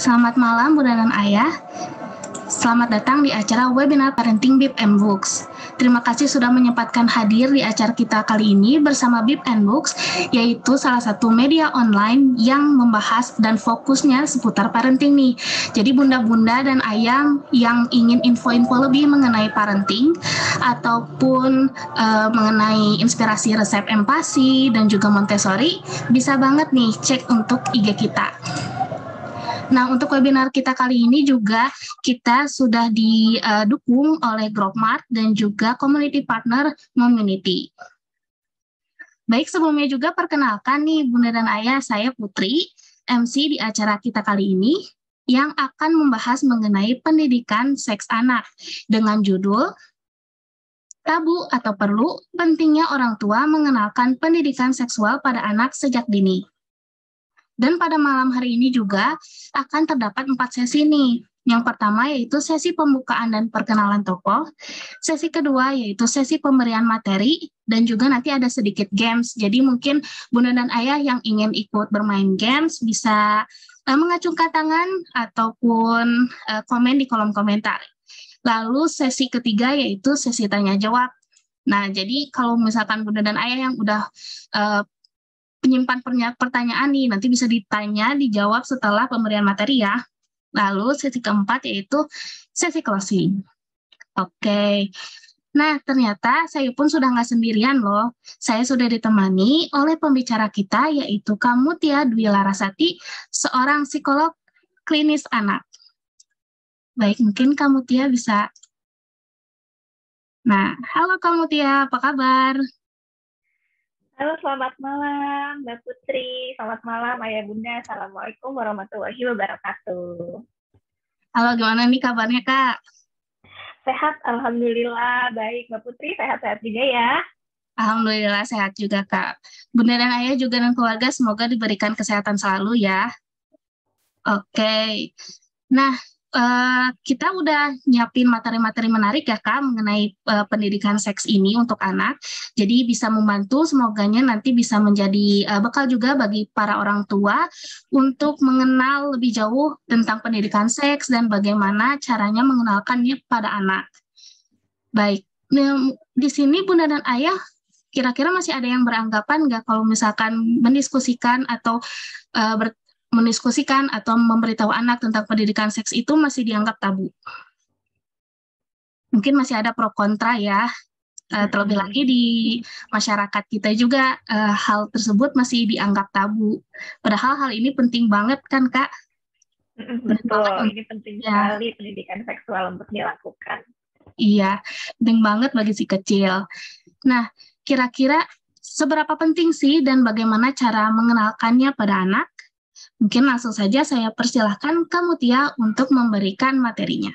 Selamat malam Bunda dan Ayah. Selamat datang di acara webinar Parenting BIP and Books. Terima kasih sudah menyempatkan hadir di acara kita kali ini bersama BIP and Books, yaitu salah satu media online yang membahas dan fokusnya seputar parenting nih. Jadi bunda-bunda dan ayah yang ingin info-info lebih mengenai parenting ataupun mengenai inspirasi resep empati dan juga Montessori, bisa banget nih cek untuk IG kita. Nah, untuk webinar kita kali ini juga kita sudah didukung oleh Growmart dan juga community partner Momunity. Baik, sebelumnya juga perkenalkan nih Bunda dan Ayah, saya Putri, MC di acara kita kali ini yang akan membahas mengenai pendidikan seks anak dengan judul Tabu atau Perlu Pentingnya Orang Tua Mengenalkan Pendidikan Seksual pada Anak Sejak Dini. Dan pada malam hari ini juga akan terdapat 4 sesi nih. Yang pertama yaitu sesi pembukaan dan perkenalan tokoh. Sesi kedua yaitu sesi pemberian materi dan juga nanti ada sedikit games. Jadi mungkin Bunda dan Ayah yang ingin ikut bermain games bisa mengacungkan tangan ataupun komen di kolom komentar. Lalu sesi ketiga yaitu sesi tanya jawab. Nah, jadi kalau misalkan Bunda dan Ayah yang udah penyimpan pertanyaan nih, nanti bisa ditanya, dijawab setelah pemberian materi ya. Lalu sesi keempat yaitu sesi closing. Oke. Nah, ternyata saya pun sudah nggak sendirian loh. Saya sudah ditemani oleh pembicara kita yaitu Kamutia Dwi Larasati, seorang psikolog klinis anak. Baik, mungkin Kamutia bisa. Nah, halo Kamutia, apa kabar? Halo, selamat malam Mbak Putri. Selamat malam Ayah Bunda. Assalamualaikum warahmatullahi wabarakatuh. Halo, gimana nih kabarnya Kak? Sehat, Alhamdulillah. Baik, Mbak Putri, sehat-sehat juga ya? Alhamdulillah sehat juga Kak. Bunda dan Ayah juga dan keluarga semoga diberikan kesehatan selalu ya. Oke. Nah, kita udah nyiapin materi-materi menarik ya Kak mengenai pendidikan seks ini untuk anak. Jadi bisa membantu, semoganya nanti bisa menjadi bekal juga bagi para orang tua untuk mengenal lebih jauh tentang pendidikan seks dan bagaimana caranya mengenalkannya pada anak. Baik, nah, di sini Bunda dan Ayah kira-kira masih ada yang beranggapan nggak kalau misalkan mendiskusikan atau mendiskusikan atau memberitahu anak tentang pendidikan seks itu masih dianggap tabu? Mungkin masih ada pro kontra ya. Terlebih lagi di masyarakat kita juga hal tersebut masih dianggap tabu. Padahal hal ini penting banget kan Kak? Betul, ini penting sekali pendidikan seksual untuk dilakukan. Iya, penting banget bagi si kecil. Nah, kira-kira seberapa penting sih dan bagaimana cara mengenalkannya pada anak? Mungkin langsung saja saya persilahkan Kamutia untuk memberikan materinya.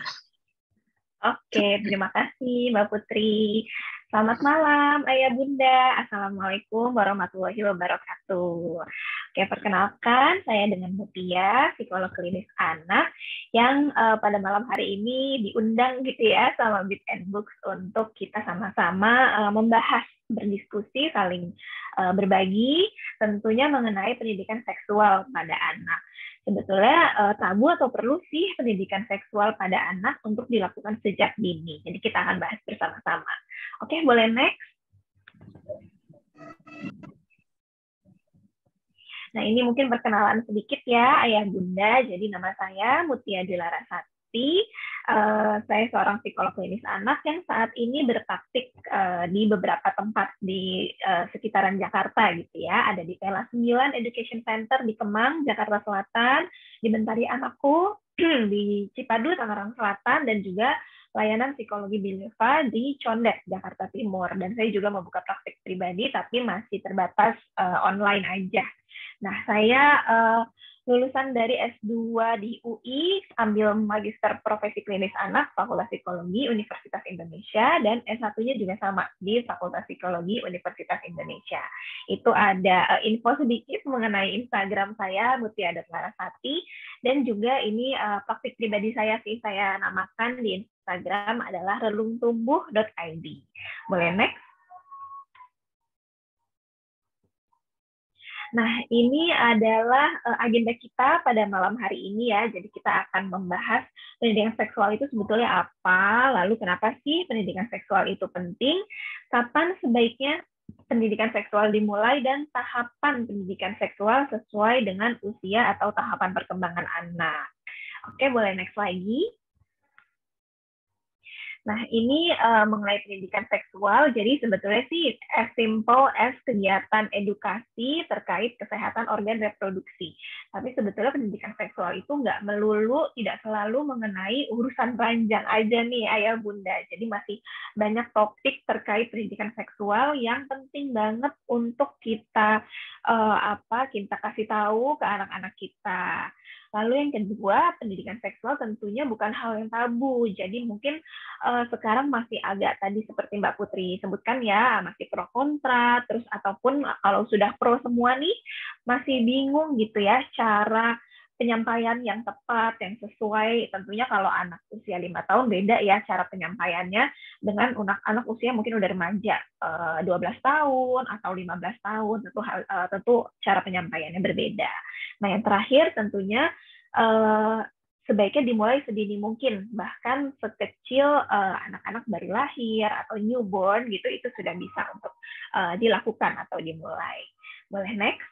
Oke, terima kasih Mbak Putri. Selamat malam Ayah Bunda. Assalamualaikum warahmatullahi wabarakatuh. Oke, perkenalkan saya dengan Mutia, psikolog klinis anak yang pada malam hari ini diundang gitu ya sama BIP and Books untuk kita sama-sama membahas, berdiskusi, saling berbagi tentunya mengenai pendidikan seksual pada anak. Sebetulnya tabu atau perlu sih pendidikan seksual pada anak untuk dilakukan sejak dini. Jadi kita akan bahas bersama-sama. Oke, boleh next? Nah, ini mungkin perkenalan sedikit ya, Ayah Bunda. Jadi nama saya Mutia Dwi Larasati. Saya seorang psikolog klinis anak yang saat ini berpraktik di beberapa tempat di sekitaran Jakarta gitu ya. Ada di Pela 9 Education Center di Kemang, Jakarta Selatan, di Mentari Anakku, di Cipadu, Tangerang Selatan, dan juga layanan psikologi Bineva di Condet, Jakarta Timur. Dan saya juga membuka praktik pribadi, tapi masih terbatas online aja. Nah, saya lulusan dari S2 di UI, ambil Magister Profesi Klinis Anak, Fakultas Psikologi Universitas Indonesia, dan S1-nya juga sama di Fakultas Psikologi Universitas Indonesia. Itu ada info sedikit mengenai Instagram saya, Mutia Larasati, dan juga ini praktik pribadi saya sih, saya namakan di Instagram adalah relungtumbuh.id. Boleh next? Nah, ini adalah agenda kita pada malam hari ini ya. Jadi kita akan membahas pendidikan seksual itu sebetulnya apa, lalu kenapa sih pendidikan seksual itu penting, kapan sebaiknya pendidikan seksual dimulai, dan tahapan pendidikan seksual sesuai dengan usia atau tahapan perkembangan anak. Oke, boleh next lagi. Nah, ini mengenai pendidikan seksual, jadi sebetulnya sih as simple as kegiatan edukasi terkait kesehatan organ reproduksi. Tapi sebetulnya pendidikan seksual itu nggak melulu, tidak selalu mengenai urusan ranjang aja nih, ayah bunda. Jadi masih banyak topik terkait pendidikan seksual yang penting banget untuk kita kita kasih tahu ke anak-anak kita. Lalu yang kedua, pendidikan seksual tentunya bukan hal yang tabu. Jadi mungkin sekarang masih agak tadi seperti Mbak Putri sebutkan ya, masih pro kontra, terus ataupun kalau sudah pro semua nih, masih bingung gitu ya cara penyampaian yang tepat, yang sesuai. Tentunya kalau anak usia 5 tahun beda ya cara penyampaiannya dengan anak usia mungkin udah remaja, 12 tahun atau 15 tahun, tentu cara penyampaiannya berbeda. Nah, yang terakhir tentunya sebaiknya dimulai sedini mungkin, bahkan sekecil anak-anak baru lahir atau newborn gitu, itu sudah bisa untuk dilakukan atau dimulai. Boleh next?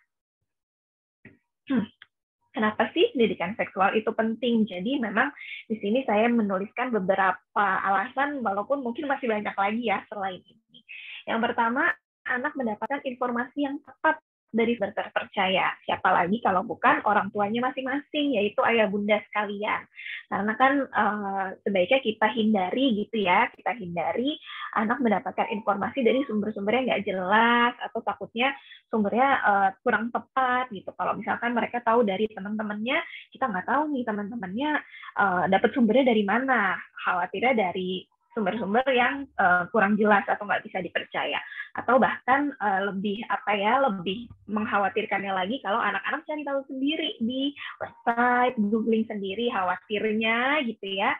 Kenapa sih pendidikan seksual itu penting? Jadi memang di sini saya menuliskan beberapa alasan, walaupun mungkin masih banyak lagi ya selain ini. Yang pertama, anak mendapatkan informasi yang tepat dari sumber terpercaya. Siapa lagi kalau bukan orang tuanya masing-masing, yaitu ayah bunda sekalian. Karena kan sebaiknya kita hindari gitu ya, kita hindari anak mendapatkan informasi dari sumber-sumber yang nggak jelas, atau takutnya sumbernya kurang tepat gitu. Kalau misalkan mereka tahu dari teman-temannya, kita nggak tahu nih teman-temannya dapat sumbernya dari mana. Khawatirnya dari sumber-sumber yang kurang jelas atau nggak bisa dipercaya, atau bahkan lebih mengkhawatirkannya lagi kalau anak-anak cari tahu sendiri di website, googling sendiri, khawatirnya gitu ya,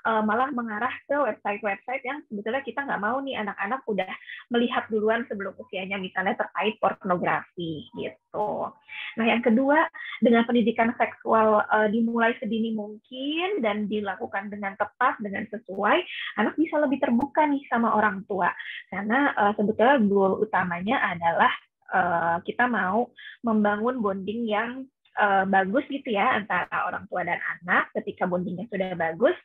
malah mengarah ke website-website yang sebetulnya kita nggak mau nih anak-anak udah melihat duluan sebelum usianya, misalnya terkait pornografi gitu. Nah, yang kedua, dengan pendidikan seksual dimulai sedini mungkin dan dilakukan dengan tepat, dengan sesuai, anak bisa lebih terbuka nih sama orang tua. Karena sebetulnya goal utamanya adalah kita mau membangun bonding yang bagus gitu ya antara orang tua dan anak. Ketika bondingnya sudah bagus,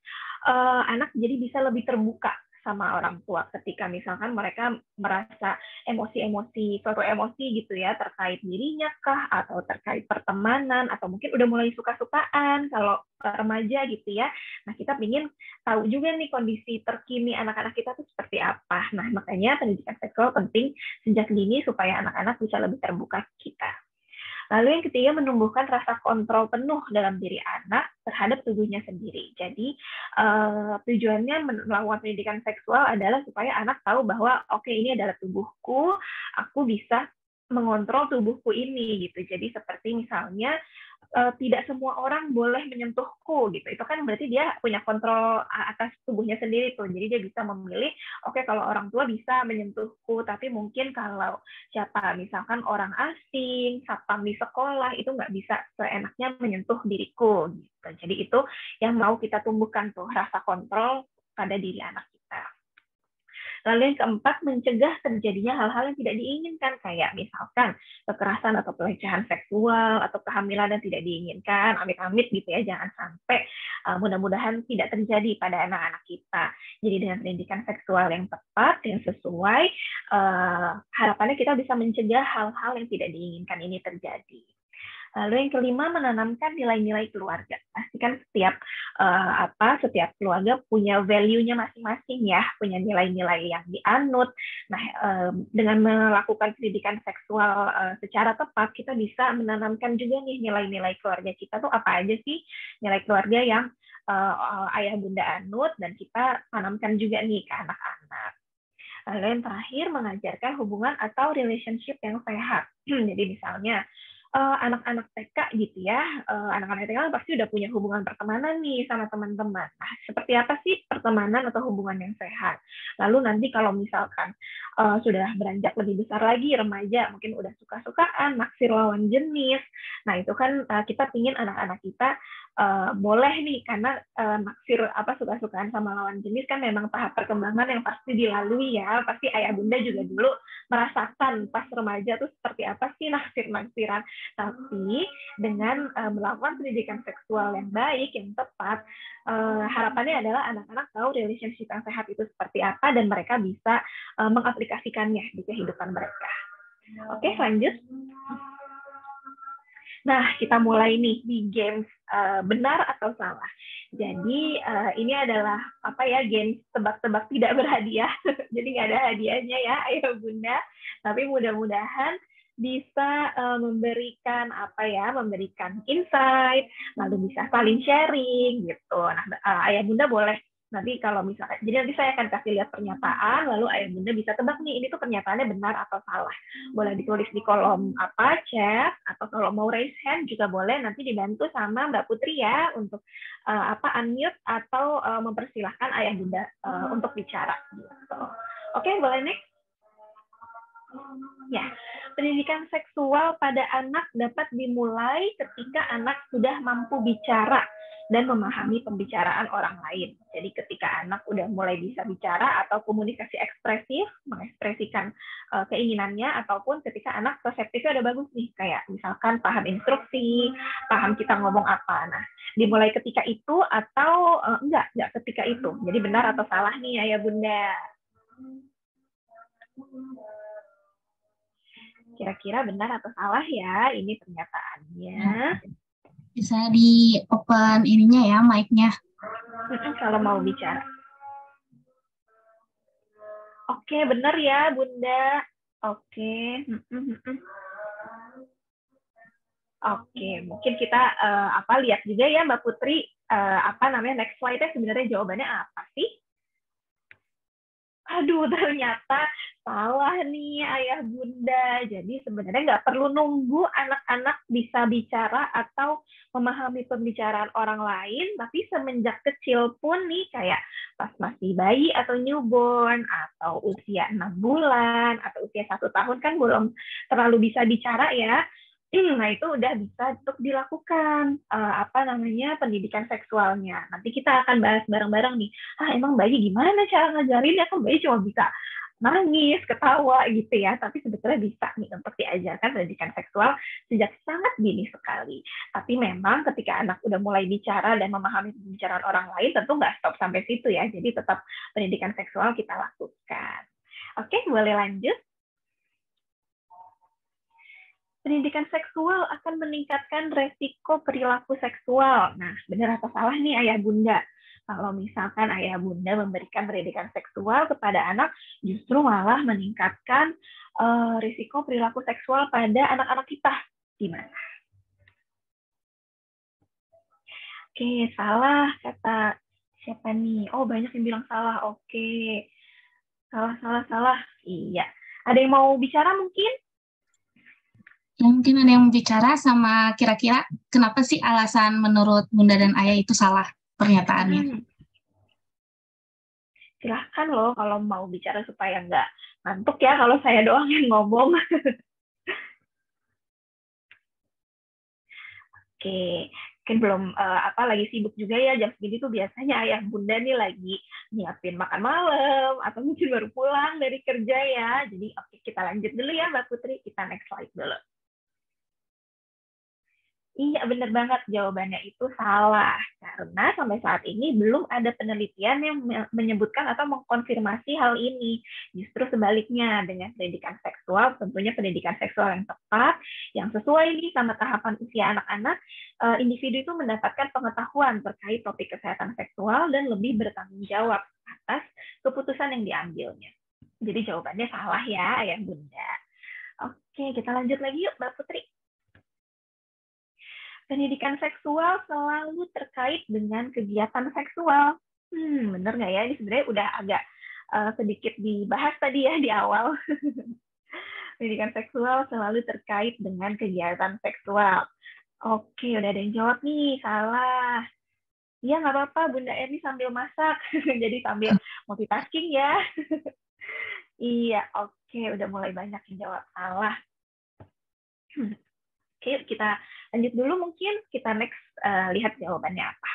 anak jadi bisa lebih terbuka sama orang tua ketika misalkan mereka merasa suatu emosi gitu ya terkait dirinya kah, atau terkait pertemanan, atau mungkin udah mulai suka-sukaan kalau remaja gitu ya. Nah, kita ingin tahu juga nih kondisi terkini anak-anak kita tuh seperti apa. Nah, makanya pendidikan seksual penting sejak dini supaya anak-anak bisa lebih terbuka kita. Lalu yang ketiga, menumbuhkan rasa kontrol penuh dalam diri anak terhadap tubuhnya sendiri. Jadi tujuannya melakukan pendidikan seksual adalah supaya anak tahu bahwa oke, ini adalah tubuhku, aku bisa mengontrol tubuhku ini gitu. Jadi seperti misalnya tidak semua orang boleh menyentuhku gitu. Itu kan berarti dia punya kontrol atas tubuhnya sendiri tuh. Jadi dia bisa memilih, oke, kalau orang tua bisa menyentuhku, tapi mungkin kalau misalkan orang asing, satpam di sekolah, itu nggak bisa seenaknya menyentuh diriku gitu. Jadi itu yang mau kita tumbuhkan tuh, rasa kontrol pada diri anak kita. Lalu yang keempat, mencegah terjadinya hal-hal yang tidak diinginkan, kayak misalkan kekerasan atau pelecehan seksual atau kehamilan yang tidak diinginkan, amit-amit gitu ya, jangan sampai. Mudah-mudahan tidak terjadi pada anak-anak kita. Jadi dengan pendidikan seksual yang tepat, yang sesuai, harapannya kita bisa mencegah hal-hal yang tidak diinginkan ini terjadi. Lalu yang kelima, menanamkan nilai-nilai keluarga. Pastikan setiap keluarga punya value-nya masing-masing ya, punya nilai-nilai yang dianut. Nah, dengan melakukan pendidikan seksual secara tepat, kita bisa menanamkan juga nih nilai-nilai keluarga kita tuh apa aja sih, nilai keluarga yang ayah bunda anut dan kita tanamkan juga nih ke anak-anak. Lalu yang terakhir, mengajarkan hubungan atau relationship yang sehat. Jadi misalnya anak-anak TK gitu ya, anak-anak TK kan pasti udah punya hubungan pertemanan nih sama teman-teman. Nah, seperti apa sih pertemanan atau hubungan yang sehat? Lalu nanti kalau misalkan sudah beranjak lebih besar lagi, remaja, mungkin udah suka-sukaan, naksir lawan jenis. Nah, itu kan kita pingin anak-anak kita boleh nih, karena naksir suka-sukaan sama lawan jenis kan memang tahap perkembangan yang pasti dilalui ya. Pasti ayah bunda juga dulu merasakan pas remaja tuh seperti apa sih naksir-naksiran. Tapi dengan melakukan pendidikan seksual yang baik, yang tepat, harapannya adalah anak-anak tahu relationship yang sehat itu seperti apa dan mereka bisa mengaplikasikannya di kehidupan mereka. Oke, lanjut. Nah, kita mulai nih di games benar atau salah. Jadi ini adalah games tebak-tebak tidak berhadiah. Jadi nggak ada hadiahnya ya, ayah bunda. Tapi mudah-mudahan bisa memberikan memberikan insight, lalu bisa saling sharing gitu. Nah, ayah bunda boleh nanti kalau misalnya, jadi nanti saya akan kasih lihat pernyataan, lalu ayah bunda bisa tebak nih ini tuh pernyataannya benar atau salah. Boleh ditulis di kolom chat, atau kalau mau raise hand juga boleh, nanti dibantu sama Mbak Putri ya untuk unmute atau mempersilahkan ayah bunda untuk bicara. Gitu. Oke, boleh next. Ya, pendidikan seksual pada anak dapat dimulai ketika anak sudah mampu bicara dan memahami pembicaraan orang lain. Jadi ketika anak udah mulai bisa bicara atau komunikasi ekspresif, mengekspresikan keinginannya, ataupun ketika anak perseptifnya udah bagus nih, kayak misalkan paham instruksi, paham kita ngomong apa. Nah, dimulai ketika itu atau enggak ketika itu. Jadi benar atau salah nih ayah bunda? Kira-kira benar atau salah ya ini pernyataannya? Bisa di open ininya ya, mic-nya. Kalau mau bicara. Oke, benar ya bunda. Oke. Oke, mungkin kita lihat juga ya Mbak Putri, next slide-nya sebenarnya jawabannya apa sih? Aduh, ternyata salah nih ayah bunda. Jadi sebenarnya nggak perlu nunggu anak-anak bisa bicara atau memahami pembicaraan orang lain, tapi semenjak kecil pun nih, kayak pas masih bayi atau newborn, atau usia 6 bulan, atau usia 1 tahun kan belum terlalu bisa bicara ya. Nah, itu udah bisa untuk dilakukan pendidikan seksualnya. Nanti kita akan bahas bareng-bareng nih. Emang bayi gimana cara ngajarinnya? Kan bayi cuma bisa nangis, ketawa gitu ya. Tapi sebetulnya bisa nih untuk diajarkan pendidikan seksual sejak sangat dini sekali. Tapi memang ketika anak udah mulai bicara dan memahami pembicaraan orang lain, tentu nggak stop sampai situ ya. Jadi tetap pendidikan seksual kita lakukan. Oke, boleh lanjut. Pendidikan seksual akan meningkatkan resiko perilaku seksual. Nah, benar atau salah nih ayah bunda? Kalau misalkan ayah bunda memberikan pendidikan seksual kepada anak, justru malah meningkatkan risiko perilaku seksual pada anak-anak kita. Gimana? Oke, salah kata siapa nih? Oh, banyak yang bilang salah. Oke. Salah. Iya. Ada yang mau bicara mungkin? Ya, mungkin ada yang bicara sama kira-kira kenapa sih alasan menurut bunda dan ayah itu salah pernyataannya? Silahkan loh kalau mau bicara supaya nggak ngantuk ya kalau saya doang yang ngomong. Oke, mungkin belum lagi sibuk juga ya, jam segini tuh biasanya ayah bunda nih lagi nyiapin makan malam atau mungkin baru pulang dari kerja ya. Jadi oke, kita lanjut dulu ya Mbak Putri, kita next slide dulu. Iya, benar banget. Jawabannya itu salah. Karena sampai saat ini belum ada penelitian yang menyebutkan atau mengkonfirmasi hal ini. Justru sebaliknya, dengan pendidikan seksual, tentunya pendidikan seksual yang tepat, yang sesuai nih sama tahapan usia anak-anak, individu itu mendapatkan pengetahuan terkait topik kesehatan seksual dan lebih bertanggung jawab atas keputusan yang diambilnya. Jadi jawabannya salah ya, ayah bunda. Oke, kita lanjut lagi yuk, Mbak Putri. Pendidikan seksual selalu terkait dengan kegiatan seksual. Bener nggak ya? Ini sebenarnya udah agak sedikit dibahas tadi ya di awal. pendidikan seksual selalu terkait dengan kegiatan seksual. Oke, udah ada yang jawab nih, salah. Iya, nggak apa-apa, Bunda Eni sambil masak. Jadi sambil multitasking ya. Iya, oke, udah mulai banyak yang jawab salah. Oke, kita lanjut dulu mungkin. Kita next lihat jawabannya apa.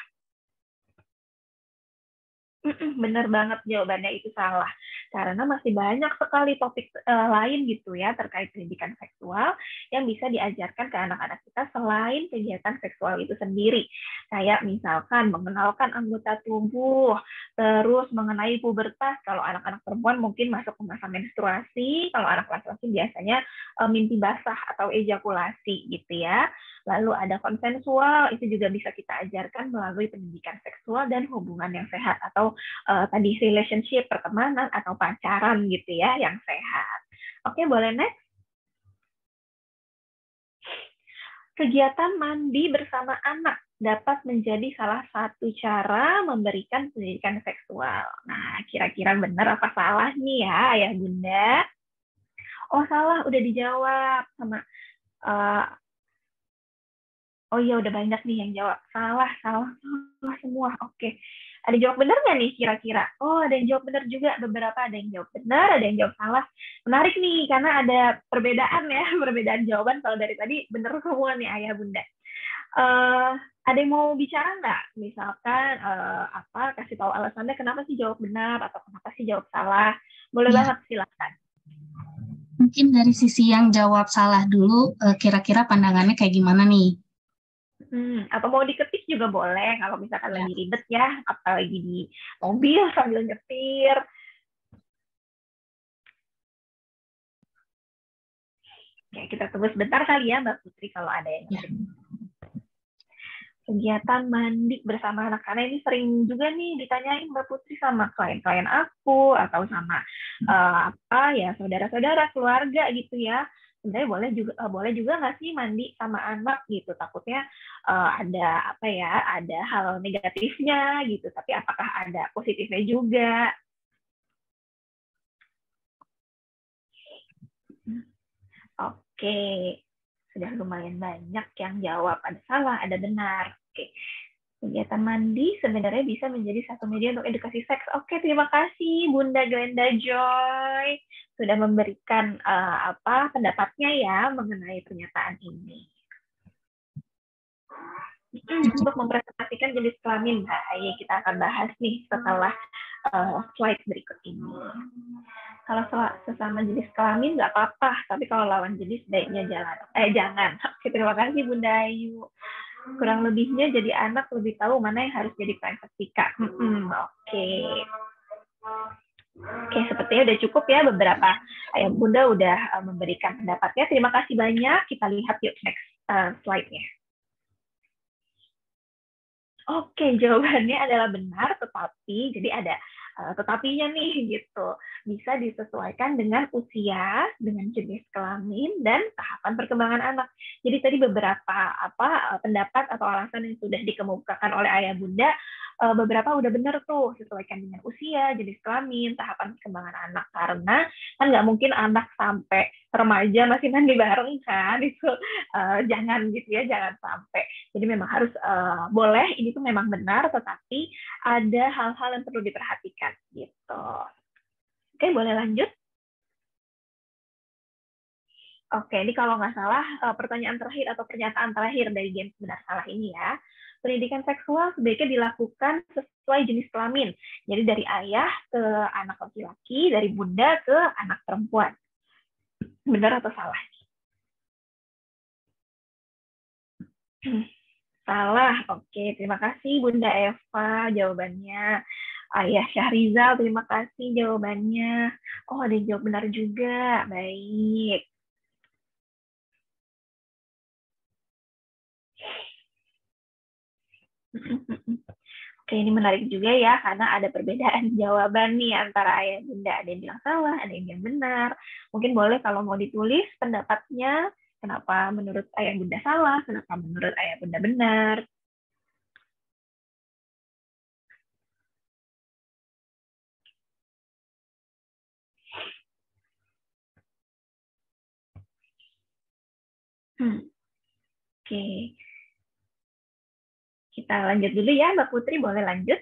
Benar banget jawabannya itu salah. Karena masih banyak sekali topik lain gitu ya terkait pendidikan seksual yang bisa diajarkan ke anak-anak kita selain kegiatan seksual itu sendiri. Kayak misalkan mengenalkan anggota tubuh, terus mengenai pubertas. Kalau anak-anak perempuan mungkin masuk ke masa menstruasi, kalau anak laki-laki biasanya mimpi basah atau ejakulasi gitu ya. Lalu ada konsensual, itu juga bisa kita ajarkan melalui pendidikan seksual dan hubungan yang sehat atau tadi relationship, pertemanan, atau pacaran gitu ya, yang sehat. Oke, boleh next. Kegiatan mandi bersama anak dapat menjadi salah satu cara memberikan pendidikan seksual. Nah, kira-kira benar apa salah nih ya, Ayah Bunda? Oh, salah, udah dijawab sama oh iya, udah banyak nih yang jawab. Salah semua. Oke. Ada jawab benar nggak nih kira-kira? Oh, ada yang jawab benar juga. Beberapa ada yang jawab benar, ada yang jawab salah. Menarik nih, karena ada perbedaan ya, perbedaan jawaban. Kalau dari tadi benar semua nih Ayah Bunda. Ada yang mau bicara nggak? Misalkan kasih tahu alasannya kenapa sih jawab benar atau kenapa sih jawab salah? Boleh banget, silakan. Mungkin dari sisi yang jawab salah dulu, kira-kira pandangannya kayak gimana nih? Atau mau diketik juga boleh kalau misalkan lagi ribet ya, apalagi di mobil sambil nyetir. Ya, kita tunggu sebentar kali ya Mbak Putri kalau ada yang kegiatan mandi bersama anak, karena ini sering juga nih ditanyain Mbak Putri sama klien-klien aku atau sama saudara-saudara keluarga gitu ya. Sebenarnya boleh juga nggak sih mandi sama anak gitu, takutnya ada ada hal negatifnya gitu, tapi apakah ada positifnya juga? Oke, sudah lumayan banyak yang jawab, ada salah ada benar. Oke, kegiatan mandi sebenarnya bisa menjadi satu media untuk edukasi seks. Oke, terima kasih Bunda Glenda Joy sudah memberikan pendapatnya ya mengenai pernyataan ini. Untuk mempresentasikan jenis kelamin, baik, kita akan bahas nih setelah slide berikut ini. Kalau sesama jenis kelamin nggak apa-apa, tapi kalau lawan jenis sebaiknya jangan. Oke, terima kasih Bunda Ayu. Kurang lebihnya jadi anak lebih tahu mana yang harus jadi privasi Kak. Oke, sepertinya udah cukup ya beberapa Ayah Bunda udah memberikan pendapatnya. Terima kasih banyak. Kita lihat yuk next slide-nya. Oke, jawabannya adalah benar, tetapi jadi ada tetapinya nih gitu. Bisa disesuaikan dengan usia, dengan jenis kelamin dan tahapan perkembangan anak. Jadi tadi beberapa pendapat atau alasan yang sudah dikemukakan oleh Ayah Bunda, beberapa udah benar tuh, sesuaikan dengan usia, jenis kelamin, tahapan perkembangan anak. Karena kan nggak mungkin anak sampai remaja masih mandi bareng kan, itu jangan gitu ya, jangan sampai. Jadi memang harus boleh, ini tuh memang benar, tetapi ada hal-hal yang perlu diperhatikan gitu. Oke, boleh lanjut. Oke, ini kalau nggak salah pertanyaan terakhir atau pernyataan terakhir dari game benar salah ini ya. Pendidikan seksual sebaiknya dilakukan sesuai jenis kelamin. Jadi dari ayah ke anak laki-laki, dari bunda ke anak perempuan. Benar atau salah? Salah. Oke, terima kasih Bunda Eva jawabannya. Ayah Syahrizal, terima kasih jawabannya. Oh, ada yang jawab benar juga. Baik. Oke, ini menarik juga ya, karena ada perbedaan jawaban nih antara ayah bunda. Ada yang bilang salah, ada yang bilang benar. Mungkin boleh kalau mau ditulis pendapatnya, kenapa menurut ayah bunda salah, kenapa menurut ayah bunda benar. Oke. Kita lanjut dulu ya, Mbak Putri, boleh lanjut?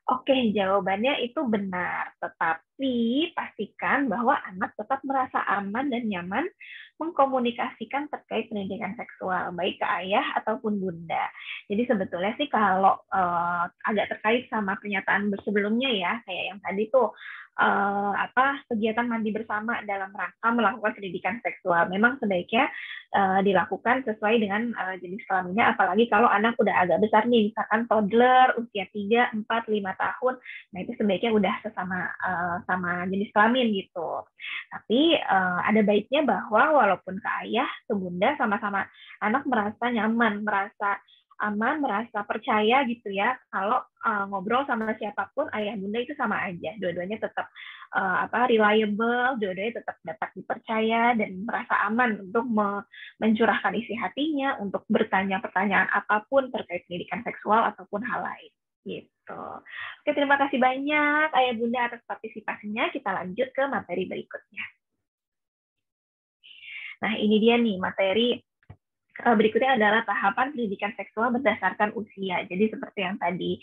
Oke, jawabannya itu benar. Tetapi pastikan bahwa anak tetap merasa aman dan nyaman mengkomunikasikan terkait pendidikan seksual, baik ke ayah ataupun bunda. Jadi sebetulnya sih kalau agak terkait sama pernyataan sebelumnya ya, kayak yang tadi tuh kegiatan mandi bersama dalam rangka melakukan pendidikan seksual. Memang sebaiknya dilakukan sesuai dengan jenis kelaminnya, apalagi kalau anak udah agak besar nih, misalkan toddler usia 3, 4, 5 tahun, nah itu sebaiknya udah sama jenis kelamin gitu. Tapi ada baiknya bahwa walaupun ke ayah, ke bunda, sama-sama anak merasa nyaman, merasa aman, merasa percaya gitu ya, kalau ngobrol sama siapapun, ayah bunda itu sama aja, dua-duanya tetap reliable, dua-duanya tetap dapat dipercaya dan merasa aman untuk mencurahkan isi hatinya, untuk bertanya pertanyaan apapun terkait pendidikan seksual ataupun hal lain. Gitu. Oke, terima kasih banyak ayah bunda atas partisipasinya. Kita lanjut ke materi berikutnya. Nah, ini dia nih materi berikutnya adalah tahapan pendidikan seksual berdasarkan usia. Jadi seperti yang tadi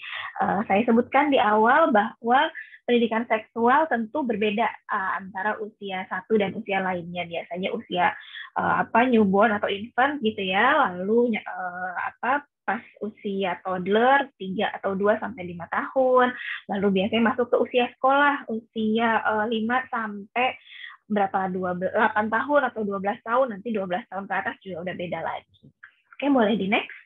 saya sebutkan di awal bahwa pendidikan seksual tentu berbeda antara usia satu dan usia lainnya. Biasanya usia newborn atau infant gitu ya, lalu pas usia toddler 3 atau 2 sampai 5 tahun, lalu biasanya masuk ke usia sekolah, usia 5 sampai 8 tahun atau 12 tahun, nanti 12 tahun ke atas juga udah beda lagi. Oke, boleh di next.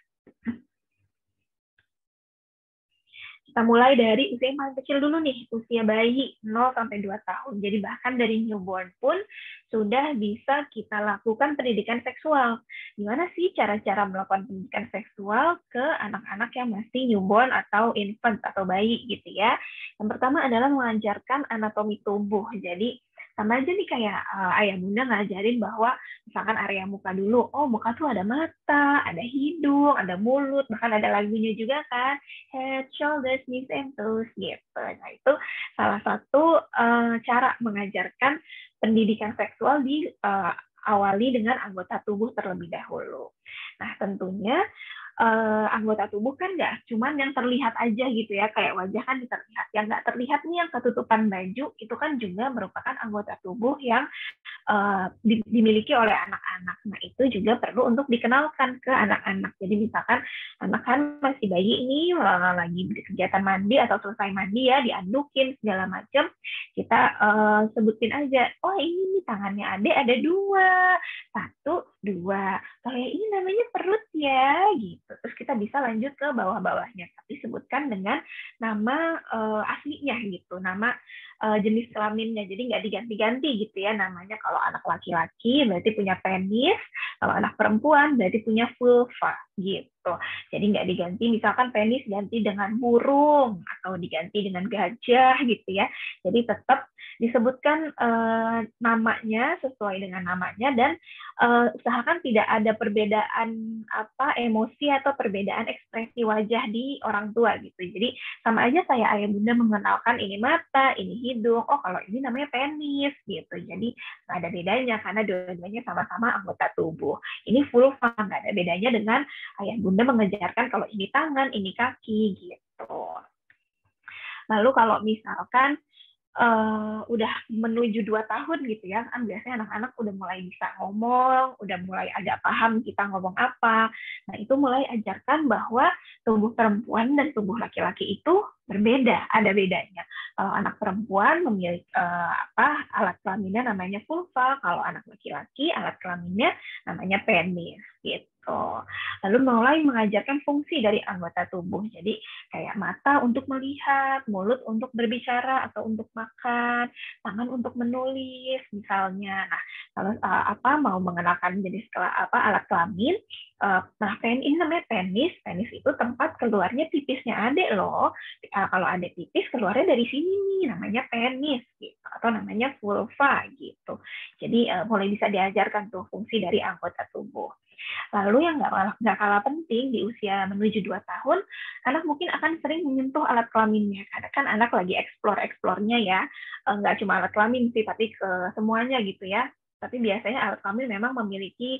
Kita mulai dari usia yang paling kecil dulu nih, usia bayi 0 sampai 2 tahun. Jadi bahkan dari newborn pun sudah bisa kita lakukan pendidikan seksual. Gimana sih cara-cara melakukan pendidikan seksual ke anak-anak yang masih newborn atau infant atau bayi gitu ya. Yang pertama adalah mengajarkan anatomi tubuh. Jadi sama aja nih kayak ayah bunda ngajarin bahwa misalkan area muka dulu, oh muka tuh ada mata, ada hidung, ada mulut, bahkan ada lagunya juga kan, head, shoulders, knees, and toes gitu. Nah itu salah satu cara mengajarkan pendidikan seksual diawali dengan anggota tubuh terlebih dahulu. Nah tentunya anggota tubuh kan nggak cuman yang terlihat aja gitu ya, kayak wajah kan terlihat, yang nggak terlihat nih yang ketutupan baju itu kan juga merupakan anggota tubuh yang dimiliki oleh anak-anak. Nah itu juga perlu untuk dikenalkan ke anak-anak. Jadi misalkan anak kan masih bayi ini lagi kegiatan mandi atau selesai mandi ya, diadukin segala macam, kita sebutin aja, oh ini nih tangannya adek ada 2, 1, 2, kalau yang ini namanya perut ya gitu. Terus kita bisa lanjut ke bawah-bawahnya, tapi sebutkan dengan nama aslinya gitu, nama jenis kelaminnya, jadi nggak diganti-ganti gitu ya namanya. Kalau anak laki-laki berarti punya penis, kalau anak perempuan berarti punya vulva gitu. Jadi nggak diganti, misalkan penis ganti dengan burung atau diganti dengan gajah gitu ya. Jadi tetap disebutkan namanya sesuai dengan namanya, dan usahakan tidak ada perbedaan emosi atau perbedaan ekspresi wajah di orang tua gitu. Jadi sama aja kayak ayah bunda mengenalkan ini mata, ini hidung, oh kalau ini namanya penis gitu. Jadi nggak ada bedanya karena dua-duanya sama-sama anggota tubuh. Ini vulva, nggak ada bedanya dengan ayah bunda mengejarkan kalau ini tangan, ini kaki gitu. Lalu kalau misalkan udah menuju 2 tahun gitu ya, kan biasanya anak-anak udah mulai bisa ngomong, udah mulai agak paham kita ngomong apa. Nah itu mulai ajarkan bahwa tubuh perempuan dan tubuh laki-laki itu berbeda, ada bedanya. Kalau anak perempuan memiliki alat kelaminnya namanya vulva, kalau anak laki-laki alat kelaminnya namanya penis gitu. Lalu mulai mengajarkan fungsi dari anggota tubuh. Jadi kayak mata untuk melihat, mulut untuk berbicara atau untuk makan, tangan untuk menulis misalnya. Nah, kalau mau mengenalkan jenis alat kelamin, nah ini namanya penis. Penis itu tempat keluarnya pipisnya adek loh. Kalau adek pipis keluarnya dari sini nih, namanya penis gitu, atau namanya vulva gitu. Jadi mulai bisa diajarkan tuh fungsi dari anggota tubuh. Lalu yang nggak kalah penting di usia menuju 2 tahun, anak mungkin akan sering menyentuh alat kelaminnya. Karena kan anak lagi explore-nya ya, nggak cuma alat kelamin sih, tapi ke semuanya gitu ya. Tapi biasanya alat kelamin memang memiliki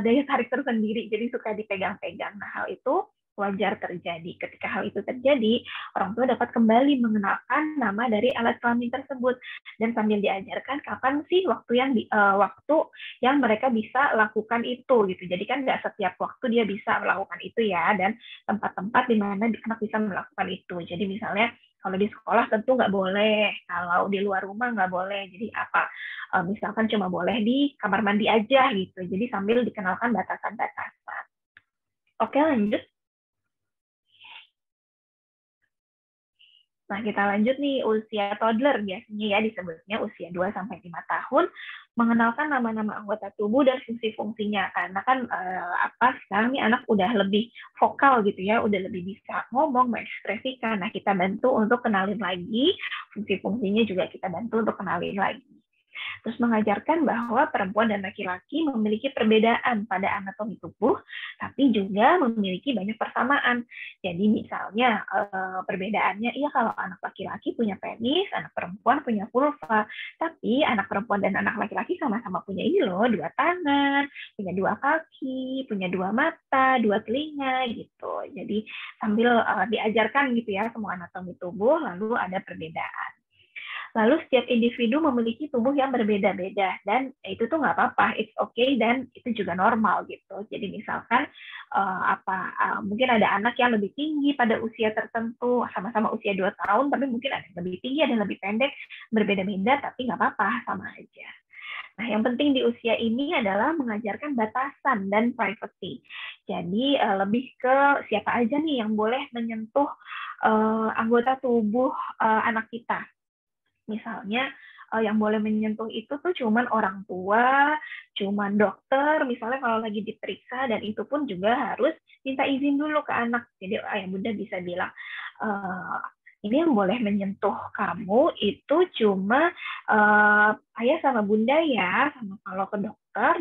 daya tarik tersendiri, jadi suka dipegang-pegang. Nah, hal itu wajar terjadi. Ketika hal itu terjadi, orang tua dapat kembali mengenalkan nama dari alat kelamin tersebut dan sambil diajarkan kapan sih waktu yang mereka bisa lakukan itu gitu. Jadi kan nggak setiap waktu dia bisa melakukan itu ya, dan tempat-tempat di mana anak bisa melakukan itu. Jadi misalnya kalau di sekolah tentu nggak boleh, kalau di luar rumah nggak boleh. Jadi apa? Misalkan cuma boleh di kamar mandi aja gitu. Jadi sambil dikenalkan batasan-batasan. Oke, lanjut. Nah, kita lanjut nih, usia toddler biasanya ya disebutnya usia 2-5 tahun, mengenalkan nama-nama anggota tubuh dan fungsi-fungsinya. Karena kan sekarang nih anak udah lebih vokal gitu ya, udah lebih bisa ngomong, mengekspresikan. Nah, kita bantu untuk kenalin lagi, fungsi-fungsinya juga kita bantu untuk kenalin lagi. Terus mengajarkan bahwa perempuan dan laki-laki memiliki perbedaan pada anatomi tubuh, tapi juga memiliki banyak persamaan. Jadi misalnya perbedaannya, iya kalau anak laki-laki punya penis, anak perempuan punya vulva, tapi anak perempuan dan anak laki-laki sama-sama punya ini loh, 2 tangan, punya 2 kaki, punya 2 mata, 2 telinga gitu. Jadi sambil diajarkan gitu ya semua anatomi tubuh, lalu ada perbedaan. Lalu setiap individu memiliki tubuh yang berbeda-beda dan itu tuh nggak apa-apa, it's okay dan itu juga normal gitu. Jadi misalkan mungkin ada anak yang lebih tinggi pada usia tertentu, sama-sama usia 2 tahun, tapi mungkin ada yang lebih tinggi, ada yang lebih pendek, berbeda-beda, tapi nggak apa-apa, sama aja. Nah, yang penting di usia ini adalah mengajarkan batasan dan privacy. Jadi lebih ke siapa aja nih yang boleh menyentuh anggota tubuh anak kita. Misalnya yang boleh menyentuh itu tuh cuman orang tua, cuman dokter, misalnya kalau lagi diperiksa, dan itu pun juga harus minta izin dulu ke anak. Jadi ayah bunda bisa bilang, ini yang boleh menyentuh kamu itu cuma ayah sama bunda ya, sama kalau ke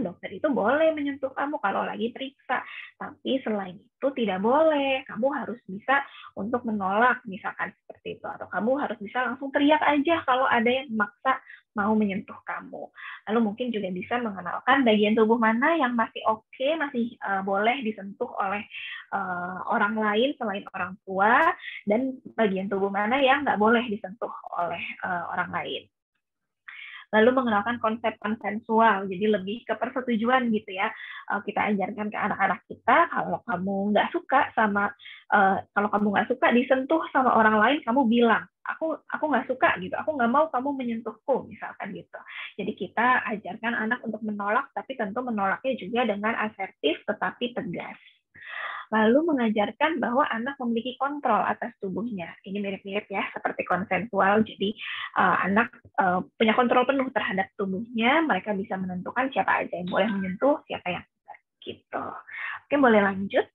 dokter itu boleh menyentuh kamu kalau lagi periksa. Tapi selain itu tidak boleh, kamu harus bisa untuk menolak misalkan seperti itu, atau kamu harus bisa langsung teriak aja kalau ada yang memaksa mau menyentuh kamu. Lalu mungkin juga bisa mengenalkan bagian tubuh mana yang masih oke, masih boleh disentuh oleh orang lain selain orang tua, dan bagian tubuh mana yang nggak boleh disentuh oleh orang lain. Lalu mengenalkan konsep konsensual, jadi lebih ke persetujuan gitu ya. Kita ajarkan ke anak-anak kita, kalau kamu nggak suka disentuh sama orang lain, kamu bilang, aku nggak suka gitu, aku nggak mau kamu menyentuhku, misalkan gitu. Jadi kita ajarkan anak untuk menolak, tapi tentu menolaknya juga dengan asertif tetapi tegas. Lalu mengajarkan bahwa anak memiliki kontrol atas tubuhnya. Ini mirip-mirip ya, seperti konsensual. Jadi anak punya kontrol penuh terhadap tubuhnya. Mereka bisa menentukan siapa aja yang boleh menyentuh, siapa yang tidak. Gitu. Oke, boleh lanjut.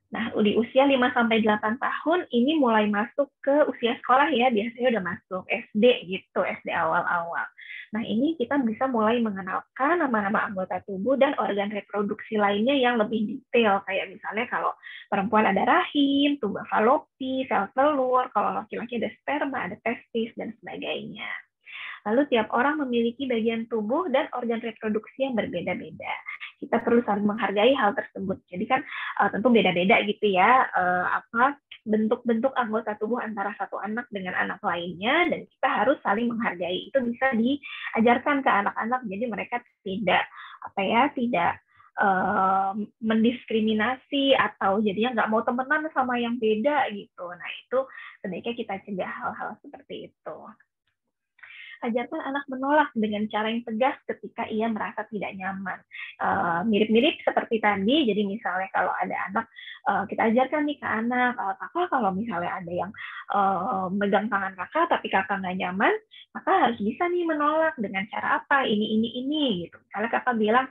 Nah, di usia 5-8 tahun ini mulai masuk ke usia sekolah ya, biasanya udah masuk SD gitu, SD awal-awal. Nah, ini kita bisa mulai mengenalkan nama-nama anggota tubuh dan organ reproduksi lainnya yang lebih detail, kayak misalnya kalau perempuan ada rahim, tuba falopi, sel telur, kalau laki-laki ada sperma, ada testis, dan sebagainya. Lalu tiap orang memiliki bagian tubuh dan organ reproduksi yang berbeda-beda. Kita perlu saling menghargai hal tersebut. Jadi kan tentu beda-beda gitu ya, bentuk-bentuk anggota tubuh antara satu anak dengan anak lainnya, dan kita harus saling menghargai. Itu bisa diajarkan ke anak-anak, jadi mereka tidak mendiskriminasi atau jadinya nggak mau temenan sama yang beda gitu. Nah, itu sebaiknya kita cegah hal-hal seperti itu. Ajarkan anak menolak dengan cara yang tegas ketika ia merasa tidak nyaman. Mirip-mirip seperti tadi, jadi misalnya kalau ada anak, kita ajarkan nih ke anak, kakak kalau misalnya ada yang megang tangan kakak, tapi kakak nggak nyaman, maka harus bisa nih menolak dengan cara apa, ini, gitu. Misalnya kakak bilang,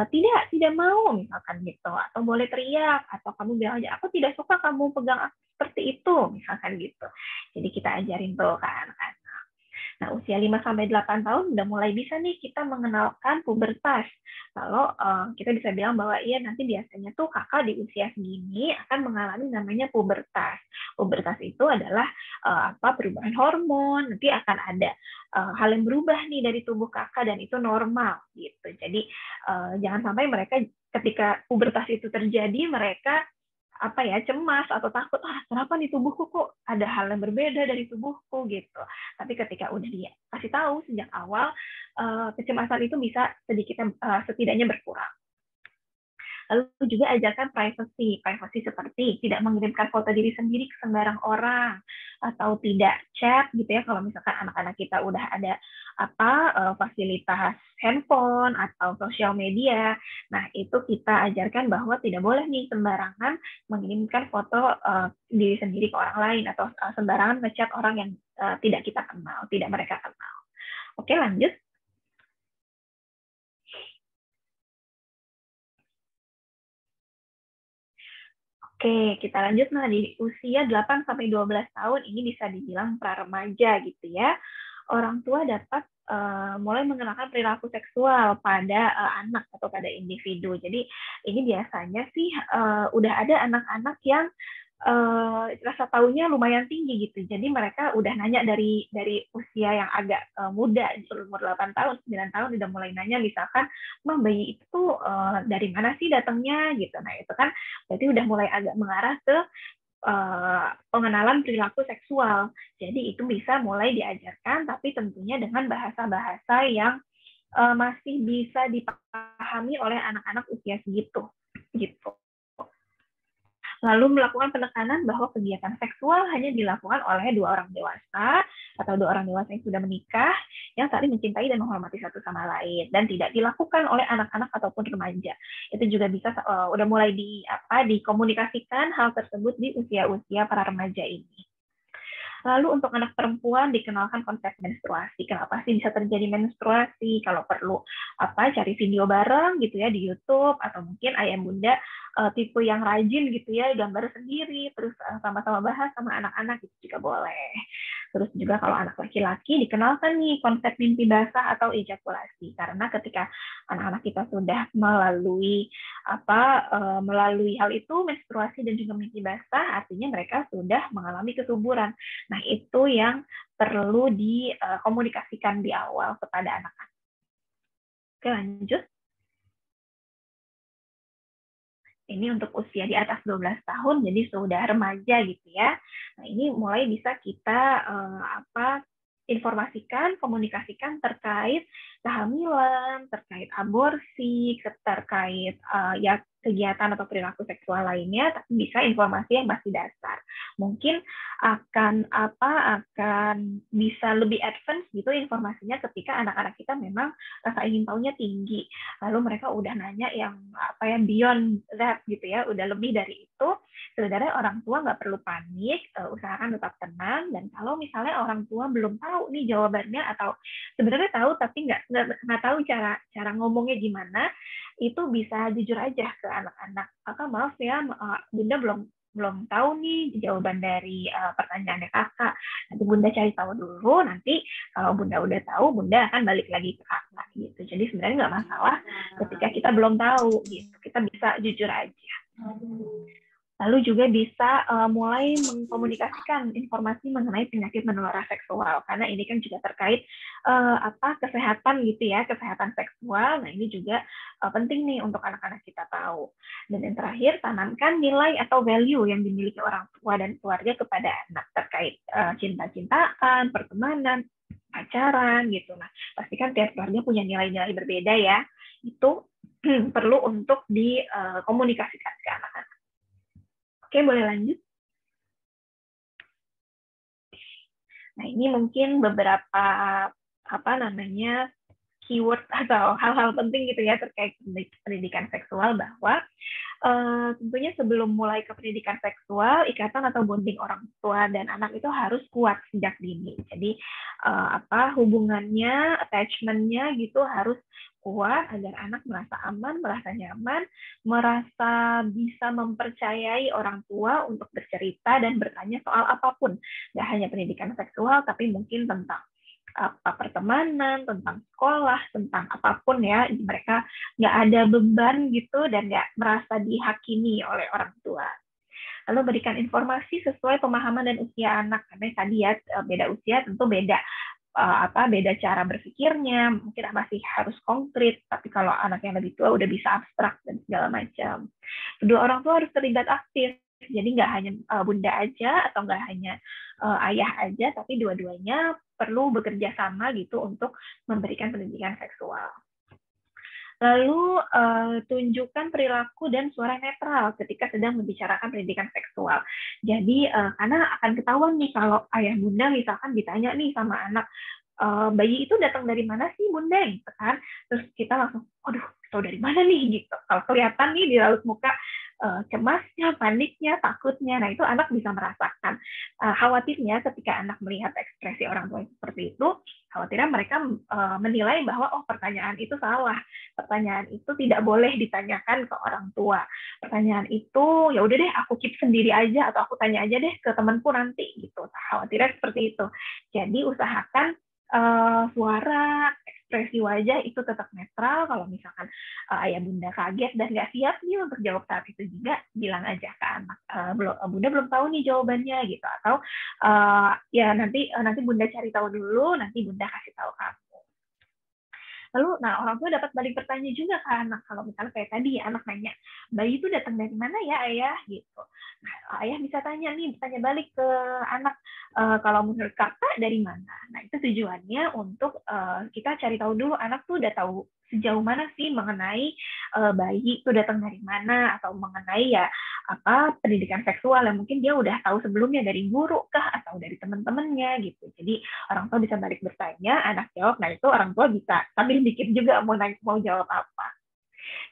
tidak mau, misalkan gitu, atau boleh teriak, atau kamu bilang aja, aku tidak suka kamu pegang aku seperti itu, misalkan gitu. Jadi kita ajarin tuh ke anak-anak. Nah, usia 5-8 tahun udah mulai bisa nih kita mengenalkan pubertas. Kalau kita bisa bilang bahwa iya nanti biasanya tuh kakak di usia segini akan mengalami namanya pubertas. Pubertas itu adalah perubahan hormon, nanti akan ada hal yang berubah nih dari tubuh kakak dan itu normal gitu. Jadi jangan sampai mereka ketika pubertas itu terjadi mereka cemas atau takut, kenapa nih tubuhku kok ada hal yang berbeda dari tubuhku gitu. Tapi ketika udah dikasih tahu sejak awal, kecemasan itu bisa setidaknya berkurang. Lalu juga ajarkan privacy seperti tidak mengirimkan foto diri sendiri ke sembarang orang, atau tidak chat gitu ya, kalau misalkan anak-anak kita udah ada fasilitas handphone atau sosial media. Nah, itu kita ajarkan bahwa tidak boleh nih sembarangan mengirimkan foto diri sendiri ke orang lain, atau sembarangan ngechat orang yang tidak kita kenal, tidak mereka kenal. Oke, lanjut. Oke, kita lanjut. Nah, di usia 8-12 tahun ini bisa dibilang pra-remaja gitu ya. Orang tua dapat mulai mengenalkan perilaku seksual pada anak atau pada individu. Jadi ini biasanya sih udah ada anak-anak yang rasa taunya lumayan tinggi gitu. Jadi mereka udah nanya dari usia yang agak muda, umur 8 tahun, 9 tahun udah mulai nanya, misalkan, "Mah, bayi itu dari mana sih datangnya?" gitu. Nah, itu kan berarti udah mulai agak mengarah ke pengenalan perilaku seksual. Jadi itu bisa mulai diajarkan, tapi tentunya dengan bahasa-bahasa yang masih bisa dipahami oleh anak-anak usia segitu. Gitu. Lalu melakukan penekanan bahwa kegiatan seksual hanya dilakukan oleh dua orang dewasa atau dua orang dewasa yang sudah menikah, yang saling mencintai dan menghormati satu sama lain, dan tidak dilakukan oleh anak-anak ataupun remaja. Itu juga bisa udah mulai dikomunikasikan hal tersebut di usia-usia para remaja ini. Lalu untuk anak perempuan dikenalkan konsep menstruasi. Kenapa sih bisa terjadi menstruasi? Kalau perlu cari video bareng gitu ya di YouTube, atau mungkin ayah bunda tipe yang rajin gitu ya, gambar sendiri, terus sama-sama bahas sama anak-anak itu juga boleh. Terus juga kalau anak laki-laki dikenalkan nih konsep mimpi basah atau ejakulasi. Karena ketika anak-anak kita sudah melalui melalui hal itu, menstruasi dan juga mimpi basah, artinya mereka sudah mengalami kesuburan. Nah, itu yang perlu dikomunikasikan di awal kepada anak-anak. Oke, lanjut. Ini untuk usia di atas 12 tahun, jadi sudah remaja gitu ya. Nah, ini mulai bisa kita informasikan, komunikasikan terkait kehamilan, terkait aborsi, terkait kegiatan atau perilaku seksual lainnya, tapi bisa informasi yang masih dasar. Mungkin akan bisa lebih advance gitu informasinya ketika anak-anak kita memang rasa ingin tahunya tinggi. Lalu mereka udah nanya yang beyond that gitu ya, udah lebih dari itu. Sebenarnya orang tua nggak perlu panik, usahakan tetap tenang, dan kalau misalnya orang tua belum tahu nih jawabannya, atau sebenarnya tahu tapi nggak tahu cara ngomongnya gimana, itu bisa jujur aja ke anak-anak. Kakak, maaf ya, bunda belum tahu nih jawaban dari pertanyaannya kakak. Nanti bunda cari tahu dulu, nanti kalau bunda udah tahu, bunda akan balik lagi ke kakak gitu. Jadi sebenarnya nggak masalah ketika kita belum tahu gitu, kita bisa jujur aja. Lalu juga bisa mulai mengkomunikasikan informasi mengenai penyakit menular seksual, karena ini kan juga terkait kesehatan gitu ya, kesehatan seksual. Nah, ini juga penting nih untuk anak-anak kita tahu. Dan yang terakhir, tanamkan nilai atau value yang dimiliki orang tua dan keluarga kepada anak terkait cinta-cintaan, pertemanan, pacaran gitu. Nah, pastikan tiap keluarga punya nilai-nilai berbeda ya. Itu perlu untuk dikomunikasikan ke anak-anak. Oke, boleh lanjut. Nah, ini mungkin beberapa keyword atau hal-hal penting gitu ya terkait pendidikan seksual, bahwa tentunya sebelum mulai ke pendidikan seksual, ikatan atau bonding orang tua dan anak itu harus kuat sejak dini. Jadi hubungannya, attachment-nya gitu harus kuat agar anak merasa aman, merasa nyaman, merasa bisa mempercayai orang tua untuk bercerita dan bertanya soal apapun. Nggak hanya pendidikan seksual, tapi mungkin tentang apa pertemanan, tentang sekolah, tentang apapun ya, mereka nggak ada beban gitu dan nggak merasa dihakimi oleh orang tua. Lalu berikan informasi sesuai pemahaman dan usia anak, karena tadi ya beda usia tentu beda beda cara berpikirnya, mungkin masih harus konkret, tapi kalau anak yang lebih tua udah bisa abstrak dan segala macam. Kedua orang tua harus terlibat aktif, jadi nggak hanya bunda aja atau nggak hanya ayah aja, tapi dua-duanya perlu bekerja sama gitu untuk memberikan pendidikan seksual. Lalu tunjukkan perilaku dan suara netral ketika sedang membicarakan pendidikan seksual. Jadi karena akan ketahuan nih kalau ayah bunda misalkan ditanya nih sama anak, bayi itu datang dari mana sih bunda gitu kan, terus kita langsung, aduh tahu dari mana nih gitu. Kalau kelihatan nih di raut muka cemasnya, paniknya, takutnya, nah itu anak bisa merasakan. Khawatirnya ketika anak melihat ekspresi orang tua seperti itu, khawatirnya mereka menilai bahwa oh pertanyaan itu salah, pertanyaan itu tidak boleh ditanyakan ke orang tua, pertanyaan itu ya udah deh aku keep sendiri aja atau aku tanya aja deh ke temanku nanti gitu. Khawatirnya seperti itu. Jadi usahakan suara, ekspresi wajah itu tetap netral. Kalau misalkan ayah bunda kaget dan nggak siap nih untuk jawab saat itu juga, bilang aja ke anak, bunda belum tahu nih jawabannya gitu, atau ya nanti bunda cari tahu dulu, nanti bunda kasih tahu kamu. Lalu, nah orang tua dapat balik bertanya juga ke anak. Kalau misalnya kayak tadi anak nanya, bayi itu datang dari mana ya ayah? Gitu. Nah, ayah bisa tanya balik ke anak, kalau menurut kakak dari mana? Nah itu tujuannya untuk kita cari tahu dulu anak tuh udah tahu sejauh mana sih mengenai bayi itu datang dari mana, atau mengenai ya pendidikan seksual yang mungkin dia udah tahu sebelumnya dari guru kah atau dari teman-temannya gitu. Jadi orang tua bisa balik bertanya, anak jawab, nah itu orang tua bisa sambil mikir juga mau jawab apa.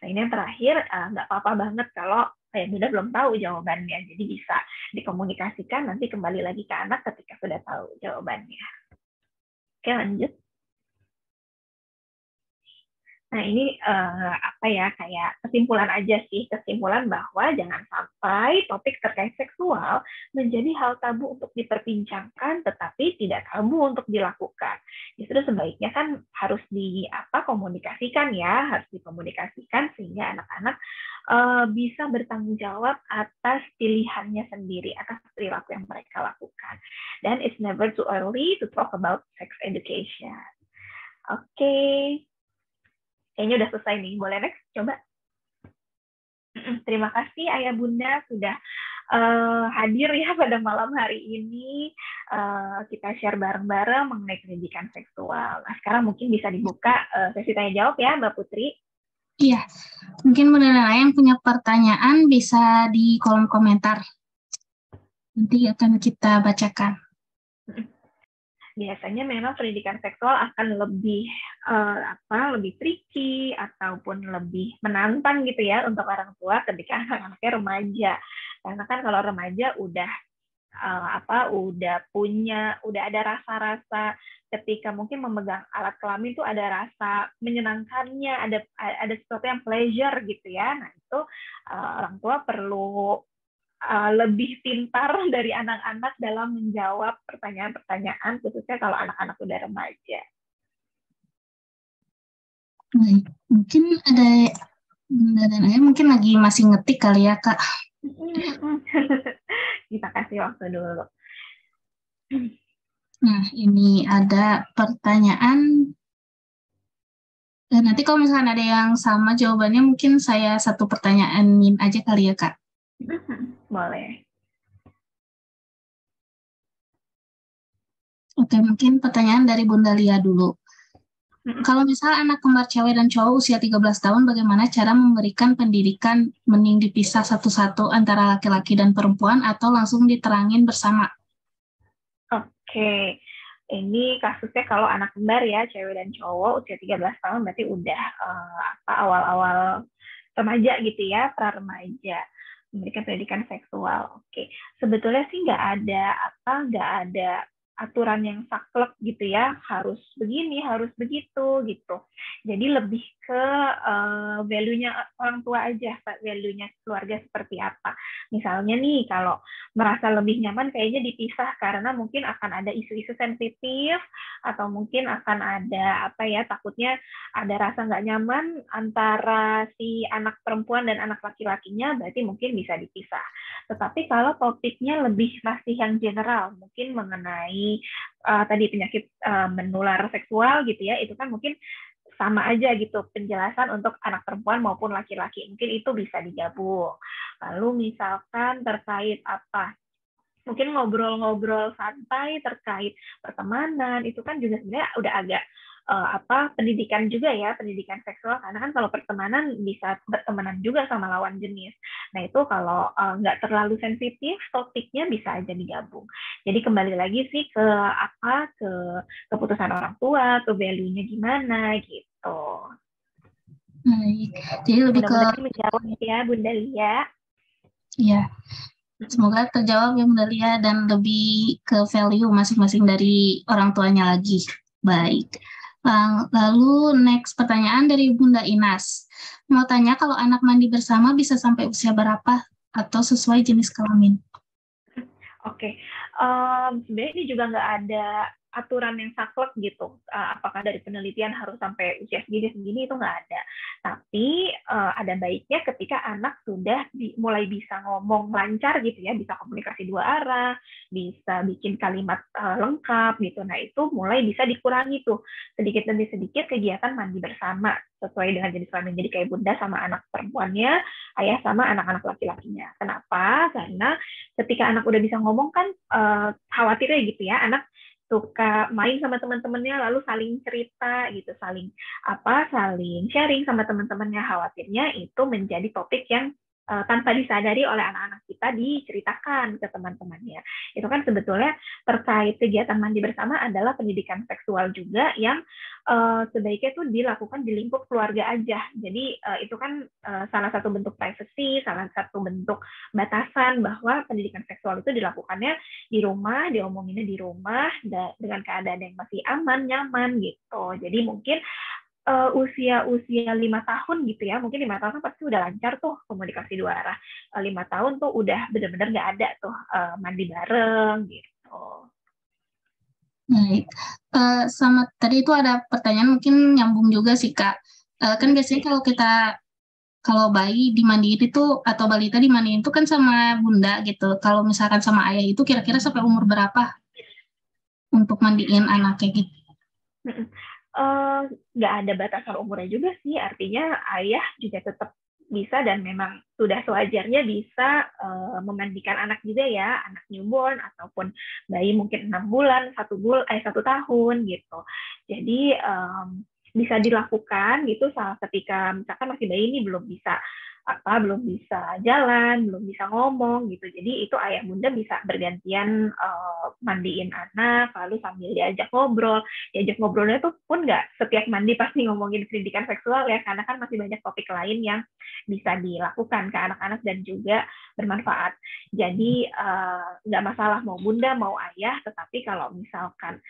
Nah ini yang terakhir, nggak apa-apa banget kalau kayak bunda belum tahu jawabannya, jadi bisa dikomunikasikan, nanti kembali lagi ke anak ketika sudah tahu jawabannya. Oke lanjut. Nah ini kayak kesimpulan aja sih, kesimpulan bahwa jangan sampai topik terkait seksual menjadi hal tabu untuk diperbincangkan, tetapi tidak tabu untuk dilakukan. Justru sebaiknya kan harus komunikasikan ya, harus dikomunikasikan sehingga anak-anak bisa bertanggung jawab atas pilihannya sendiri, atas perilaku yang mereka lakukan. Dan it's never too early to talk about sex education. Oke. Kayaknya udah selesai nih. Boleh next? Coba. Terima kasih Ayah Bunda sudah hadir ya pada malam hari ini. Kita share bareng-bareng mengenai pendidikan seksual. Nah, sekarang mungkin bisa dibuka sesi tanya jawab ya, Mbak Putri. Iya, mungkin Bunda Nana yang punya pertanyaan bisa di kolom komentar. Nanti akan kita bacakan. Biasanya memang pendidikan seksual akan lebih lebih tricky ataupun lebih menantang gitu ya untuk orang tua ketika anak-anaknya remaja. Karena kan kalau remaja udah udah ada rasa-rasa ketika mungkin memegang alat kelamin itu ada rasa menyenangkannya, ada sesuatu yang pleasure gitu ya. Nah itu orang tua perlu lebih pintar dari anak-anak dalam menjawab pertanyaan-pertanyaan, khususnya kalau anak-anak udah remaja. Baik, mungkin ada Bunda dan Ayah mungkin masih ngetik kali ya, Kak. Kita kasih waktu dulu. Nah, ini ada pertanyaan. Dan nanti kalau misalkan ada yang sama jawabannya, mungkin saya satu pertanyaanin aja kali ya, Kak. Boleh. Oke, mungkin pertanyaan dari Bunda Lia dulu. Kalau misal anak kembar cewek dan cowok usia 13 tahun, bagaimana cara memberikan pendidikan, mending dipisah satu-satu antara laki-laki dan perempuan atau langsung diterangin bersama? Oke, ini kasusnya kalau anak kembar ya, cewek dan cowok usia 13 tahun berarti udah awal-awal remaja gitu ya, pra-remaja, memberikan pendidikan seksual. Oke, sebetulnya sih nggak ada aturan yang saklek gitu ya, harus begini, harus begitu gitu. Jadi lebih ke value-nya orang tua aja, value-nya keluarga seperti apa. Misalnya nih, kalau merasa lebih nyaman kayaknya dipisah karena mungkin akan ada isu-isu sensitif, atau mungkin akan ada apa ya, takutnya ada rasa nggak nyaman antara si anak perempuan dan anak laki-lakinya, berarti mungkin bisa dipisah. Tetapi kalau topiknya lebih masih yang general, mungkin mengenai tadi penyakit menular seksual gitu ya, itu kan mungkin sama aja gitu penjelasan untuk anak perempuan maupun laki-laki, mungkin itu bisa digabung. Lalu misalkan terkait apa, mungkin ngobrol-ngobrol santai terkait pertemanan, itu kan juga sebenarnya udah agak pendidikan juga ya, pendidikan seksual, karena kan kalau pertemanan bisa bertemanan juga sama lawan jenis. Nah itu kalau nggak terlalu sensitif topiknya bisa aja digabung. Jadi kembali lagi sih ke ke keputusan orang tua, ke value-nya gimana gitu. Baik, jadi lebih ke Mudah-mudahan menjawab ya Bunda Lia. ya, semoga terjawab ya Bunda Lia, dan lebih ke value masing-masing dari orang tuanya lagi. Baik. Lalu next pertanyaan dari Bunda Inas. Mau tanya, kalau anak mandi bersama bisa sampai usia berapa atau sesuai jenis kelamin? Oke, sebenarnya ini juga nggak ada aturan yang saklek gitu. Apakah dari penelitian harus sampai usia segini itu nggak ada. Tapi ada baiknya ketika anak sudah mulai bisa ngomong lancar gitu ya, bisa komunikasi dua arah, bisa bikin kalimat lengkap gitu. Nah itu mulai bisa dikurangi tuh sedikit demi sedikit kegiatan mandi bersama sesuai dengan jenis kelamin. Jadi kayak bunda sama anak perempuannya, ayah sama anak-anak laki-lakinya. Kenapa? Karena ketika anak udah bisa ngomong kan khawatirnya gitu ya, anak suka main sama teman-temannya lalu saling cerita gitu, saling sharing sama teman-temannya, khawatirnya itu menjadi topik yang tanpa disadari oleh anak-anak kita diceritakan ke teman-temannya. Itu kan sebetulnya terkait kegiatan mandi bersama adalah pendidikan seksual juga yang sebaiknya tuh dilakukan di lingkup keluarga aja. Jadi itu kan salah satu bentuk privacy, salah satu bentuk batasan bahwa pendidikan seksual itu dilakukannya di rumah, diomonginnya di rumah dengan keadaan yang masih aman, nyaman gitu. Jadi mungkin usia 5 tahun gitu ya, mungkin 5 tahun pasti udah lancar tuh komunikasi dua arah. 5 tahun tuh udah benar-benar nggak ada tuh mandi bareng gitu. Baik, sama tadi itu ada pertanyaan mungkin nyambung juga sih Kak. Kan biasanya kalau bayi dimandiin itu atau balita dimandiin itu kan sama bunda gitu. Kalau misalkan sama ayah itu kira-kira sampai umur berapa untuk mandiin anaknya gitu? Nggak ada batasan umurnya juga sih, artinya ayah juga tetap bisa dan memang sudah sewajarnya bisa memandikan anak juga ya, anak newborn ataupun bayi mungkin 6 bulan, 1 tahun gitu. Jadi bisa dilakukan gitu ketika misalkan masih bayi ini belum bisa jalan, belum bisa ngomong gitu. Jadi itu ayah bunda bisa bergantian mandiin anak, lalu sambil diajak ngobrol. Diajak ngobrolnya tuh pun nggak setiap mandi pasti ngomongin pendidikan seksual ya, karena kan masih banyak topik lain yang bisa dilakukan ke anak-anak dan juga bermanfaat. Jadi nggak masalah mau bunda mau ayah, tetapi kalau misalkan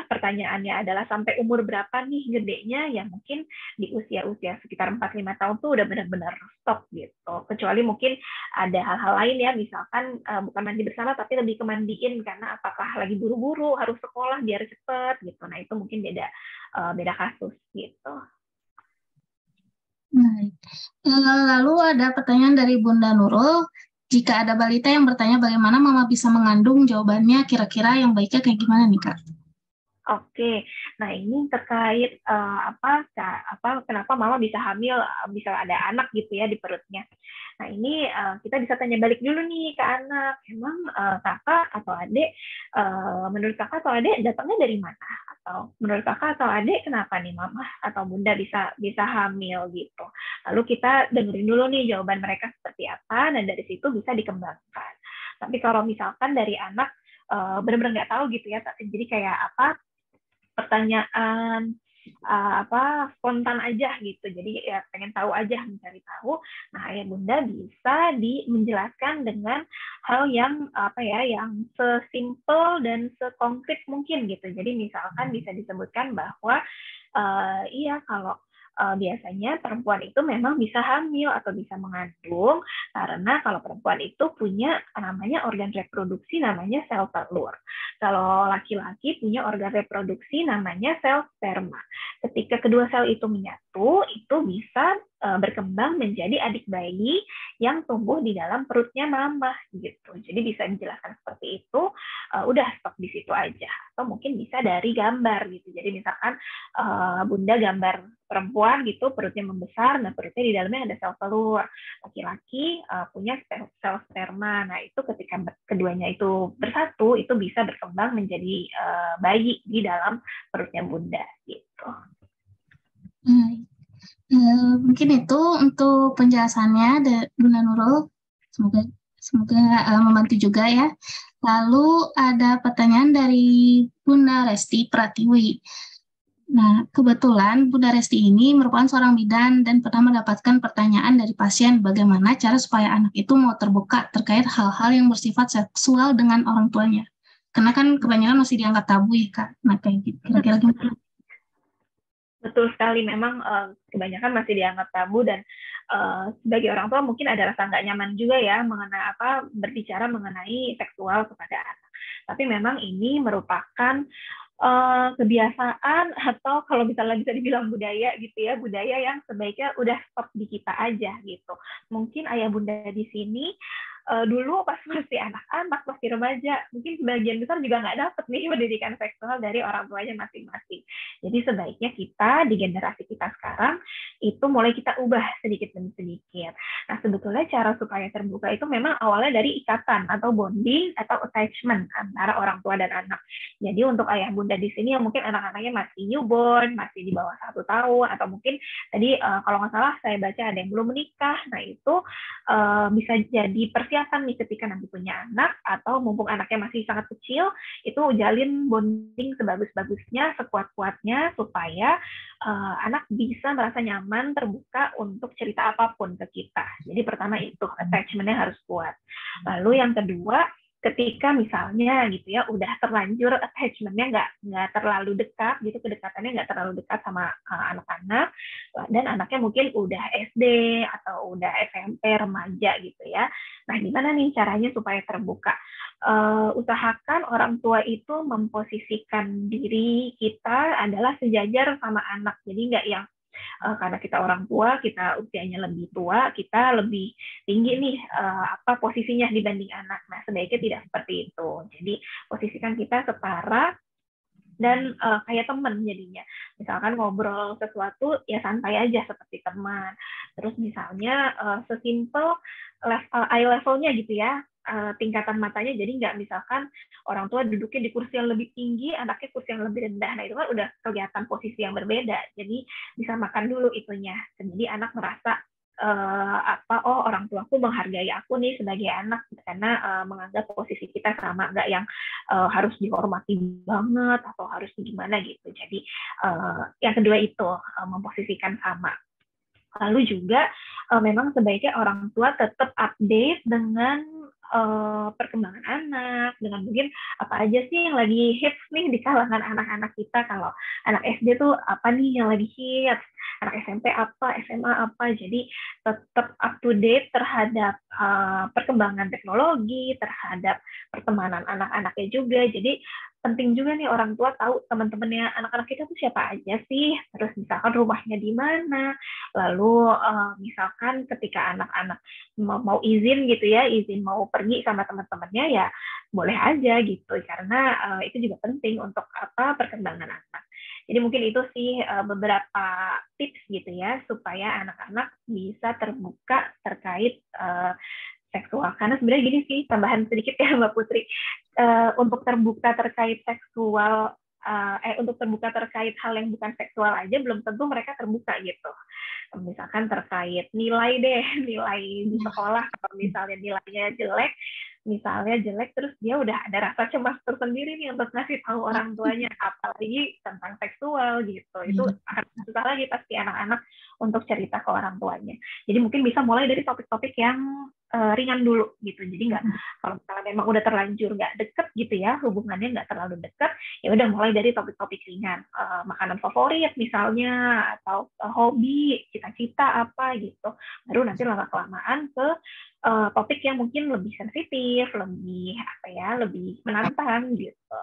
pertanyaannya adalah sampai umur berapa nih gedenya, ya mungkin di usia-usia sekitar 4-5 tahun tuh udah benar-benar stop gitu. Kecuali mungkin ada hal-hal lain ya, misalkan bukan mandi bersama tapi lebih ke mandiin karena apakah lagi buru-buru harus sekolah biar cepet gitu. Nah itu mungkin beda kasus gitu. Baik. Lalu ada pertanyaan dari Bunda Nurul. Jika ada balita yang bertanya bagaimana mama bisa mengandung, jawabannya kira-kira yang baiknya kayak gimana nih Kak? Oke, nah ini terkait kenapa mama bisa hamil, bisa ada anak gitu ya di perutnya. Nah ini kita bisa tanya balik dulu nih ke anak, emang kakak atau adik, menurut kakak atau adik datangnya dari mana? Atau menurut kakak atau adik kenapa nih mama atau bunda bisa hamil gitu? Lalu kita dengerin dulu nih jawaban mereka seperti apa, dan dari situ bisa dikembangkan. Tapi kalau misalkan dari anak benar-benar nggak tahu gitu ya, jadi kayak pertanyaan spontan aja gitu. Jadi ya pengen tahu aja, mencari tahu. Nah, ayah bunda bisa menjelaskan dengan hal yang yang sesimpel dan sekonkret mungkin gitu. Jadi misalkan bisa disebutkan bahwa iya kalau biasanya perempuan itu memang bisa hamil atau bisa mengandung karena kalau perempuan itu punya namanya organ reproduksi namanya sel telur. Kalau laki-laki punya organ reproduksi namanya sel sperma. Ketika kedua sel itu menyatu, itu bisa berkembang menjadi adik bayi yang tumbuh di dalam perutnya mama gitu. Jadi bisa dijelaskan seperti itu, udah stop di situ aja. Atau mungkin bisa dari gambar gitu. Jadi misalkan bunda gambar perempuan gitu, perutnya membesar, nah perutnya di dalamnya ada sel telur. Laki-laki punya sel sperma. Nah itu ketika keduanya itu bersatu, itu bisa berkembang menjadi bayi di dalam perutnya bunda gitu. Mungkin itu untuk penjelasannya, Bunda Nurul. Semoga membantu juga ya. Lalu ada pertanyaan dari Bunda Resti Pratiwi. Nah, kebetulan Bunda Resti ini merupakan seorang bidan dan pernah mendapatkan pertanyaan dari pasien bagaimana cara supaya anak itu mau terbuka terkait hal-hal yang bersifat seksual dengan orang tuanya. Karena kan kebanyakan masih dianggap tabu ya, Kak. Nah, kayak gitu. Kira-kira gimana? Betul sekali, memang kebanyakan masih dianggap tabu dan sebagai orang tua mungkin ada rasa nggak nyaman juga ya mengenai berbicara mengenai seksual kepada anak. Tapi memang ini merupakan kebiasaan atau kalau misalnya bisa dibilang budaya gitu ya, budaya yang sebaiknya udah stop di kita aja gitu. Mungkin ayah bunda di sini dulu pas masih anak-anak, masih remaja, mungkin sebagian besar juga nggak dapet nih pendidikan seksual dari orang tuanya masing-masing. Jadi sebaiknya kita di generasi kita sekarang itu mulai kita ubah sedikit demi sedikit. Nah sebetulnya cara supaya terbuka itu memang awalnya dari ikatan atau bonding atau attachment antara orang tua dan anak. Jadi untuk ayah bunda di sini yang mungkin anak-anaknya masih newborn, masih di bawah 1 tahun, atau mungkin tadi kalau nggak salah saya baca ada yang belum menikah, nah itu bisa jadi persiapan nih ketika nanti punya anak atau mumpung anaknya masih sangat kecil, itu jalin bonding sebagus-bagusnya, sekuat-kuatnya supaya anak bisa merasa nyaman, terbuka untuk cerita apapun ke kita. Jadi pertama itu attachment-nya harus kuat. Lalu yang kedua, ketika misalnya gitu ya udah terlanjur attachment-nya nggak terlalu dekat gitu, kedekatannya nggak terlalu dekat sama anak-anak dan anaknya mungkin udah SD atau udah SMP remaja gitu ya. Nah gimana nih caranya supaya terbuka? Usahakan orang tua itu memposisikan diri kita adalah sejajar sama anak, jadi nggak yang karena kita orang tua, kita usianya lebih tua, kita lebih tinggi nih posisinya dibanding anak. Nah, sebaiknya tidak seperti itu. Jadi, posisikan kita setara dan kayak teman jadinya. Misalkan ngobrol sesuatu, ya santai aja seperti teman. Terus misalnya sesimpel eye levelnya gitu ya, tingkatan matanya, jadi nggak misalkan orang tua duduknya di kursi yang lebih tinggi, anaknya kursi yang lebih rendah. Nah itu kan udah kelihatan posisi yang berbeda. Jadi bisa makan dulu itunya. Jadi anak merasa orang tuaku menghargai aku nih sebagai anak karena menganggap posisi kita sama, nggak yang harus dihormati banget atau harus gimana gitu. Jadi yang kedua itu memposisikan sama. Lalu juga memang sebaiknya orang tua tetap update dengan perkembangan anak, dengan mungkin apa aja sih yang lagi hits nih di kalangan anak-anak kita. Kalau anak SD tuh apa nih yang lagi hits, anak SMP apa, SMA apa. Jadi tetap up to date terhadap perkembangan teknologi, terhadap pertemanan anak-anaknya juga. Jadi penting juga nih orang tua tahu teman-temannya anak-anak kita tuh siapa aja sih, terus misalkan rumahnya di mana, lalu misalkan ketika anak-anak mau izin gitu ya, izin mau pergi sama teman-temannya ya boleh aja gitu, karena itu juga penting untuk perkembangan anak. Jadi mungkin itu sih beberapa tips gitu ya supaya anak-anak bisa terbuka terkait seksual. Karena sebenarnya gini sih, tambahan sedikit ya Mbak Putri, untuk terbuka terkait seksual, untuk terbuka terkait hal yang bukan seksual aja belum tentu mereka terbuka gitu. Misalkan terkait nilai deh, nilai di sekolah, kalau misalnya nilainya jelek, misalnya jelek, terus dia udah ada rasa cemas tersendiri nih untuk ngasih tahu orang tuanya, apalagi tentang seksual gitu. Itu akan susah lagi pasti anak-anak untuk cerita ke orang tuanya. Jadi mungkin bisa mulai dari topik-topik yang ringan dulu gitu. Jadi nggak, kalau misalnya memang udah terlanjur nggak deket gitu ya, hubungannya nggak terlalu deket, ya udah mulai dari topik-topik ringan, makanan favorit misalnya, atau hobi, cita-cita apa gitu. Baru nanti lama kelamaan ke topik yang mungkin lebih sensitif, lebih apa ya, lebih menantang gitu.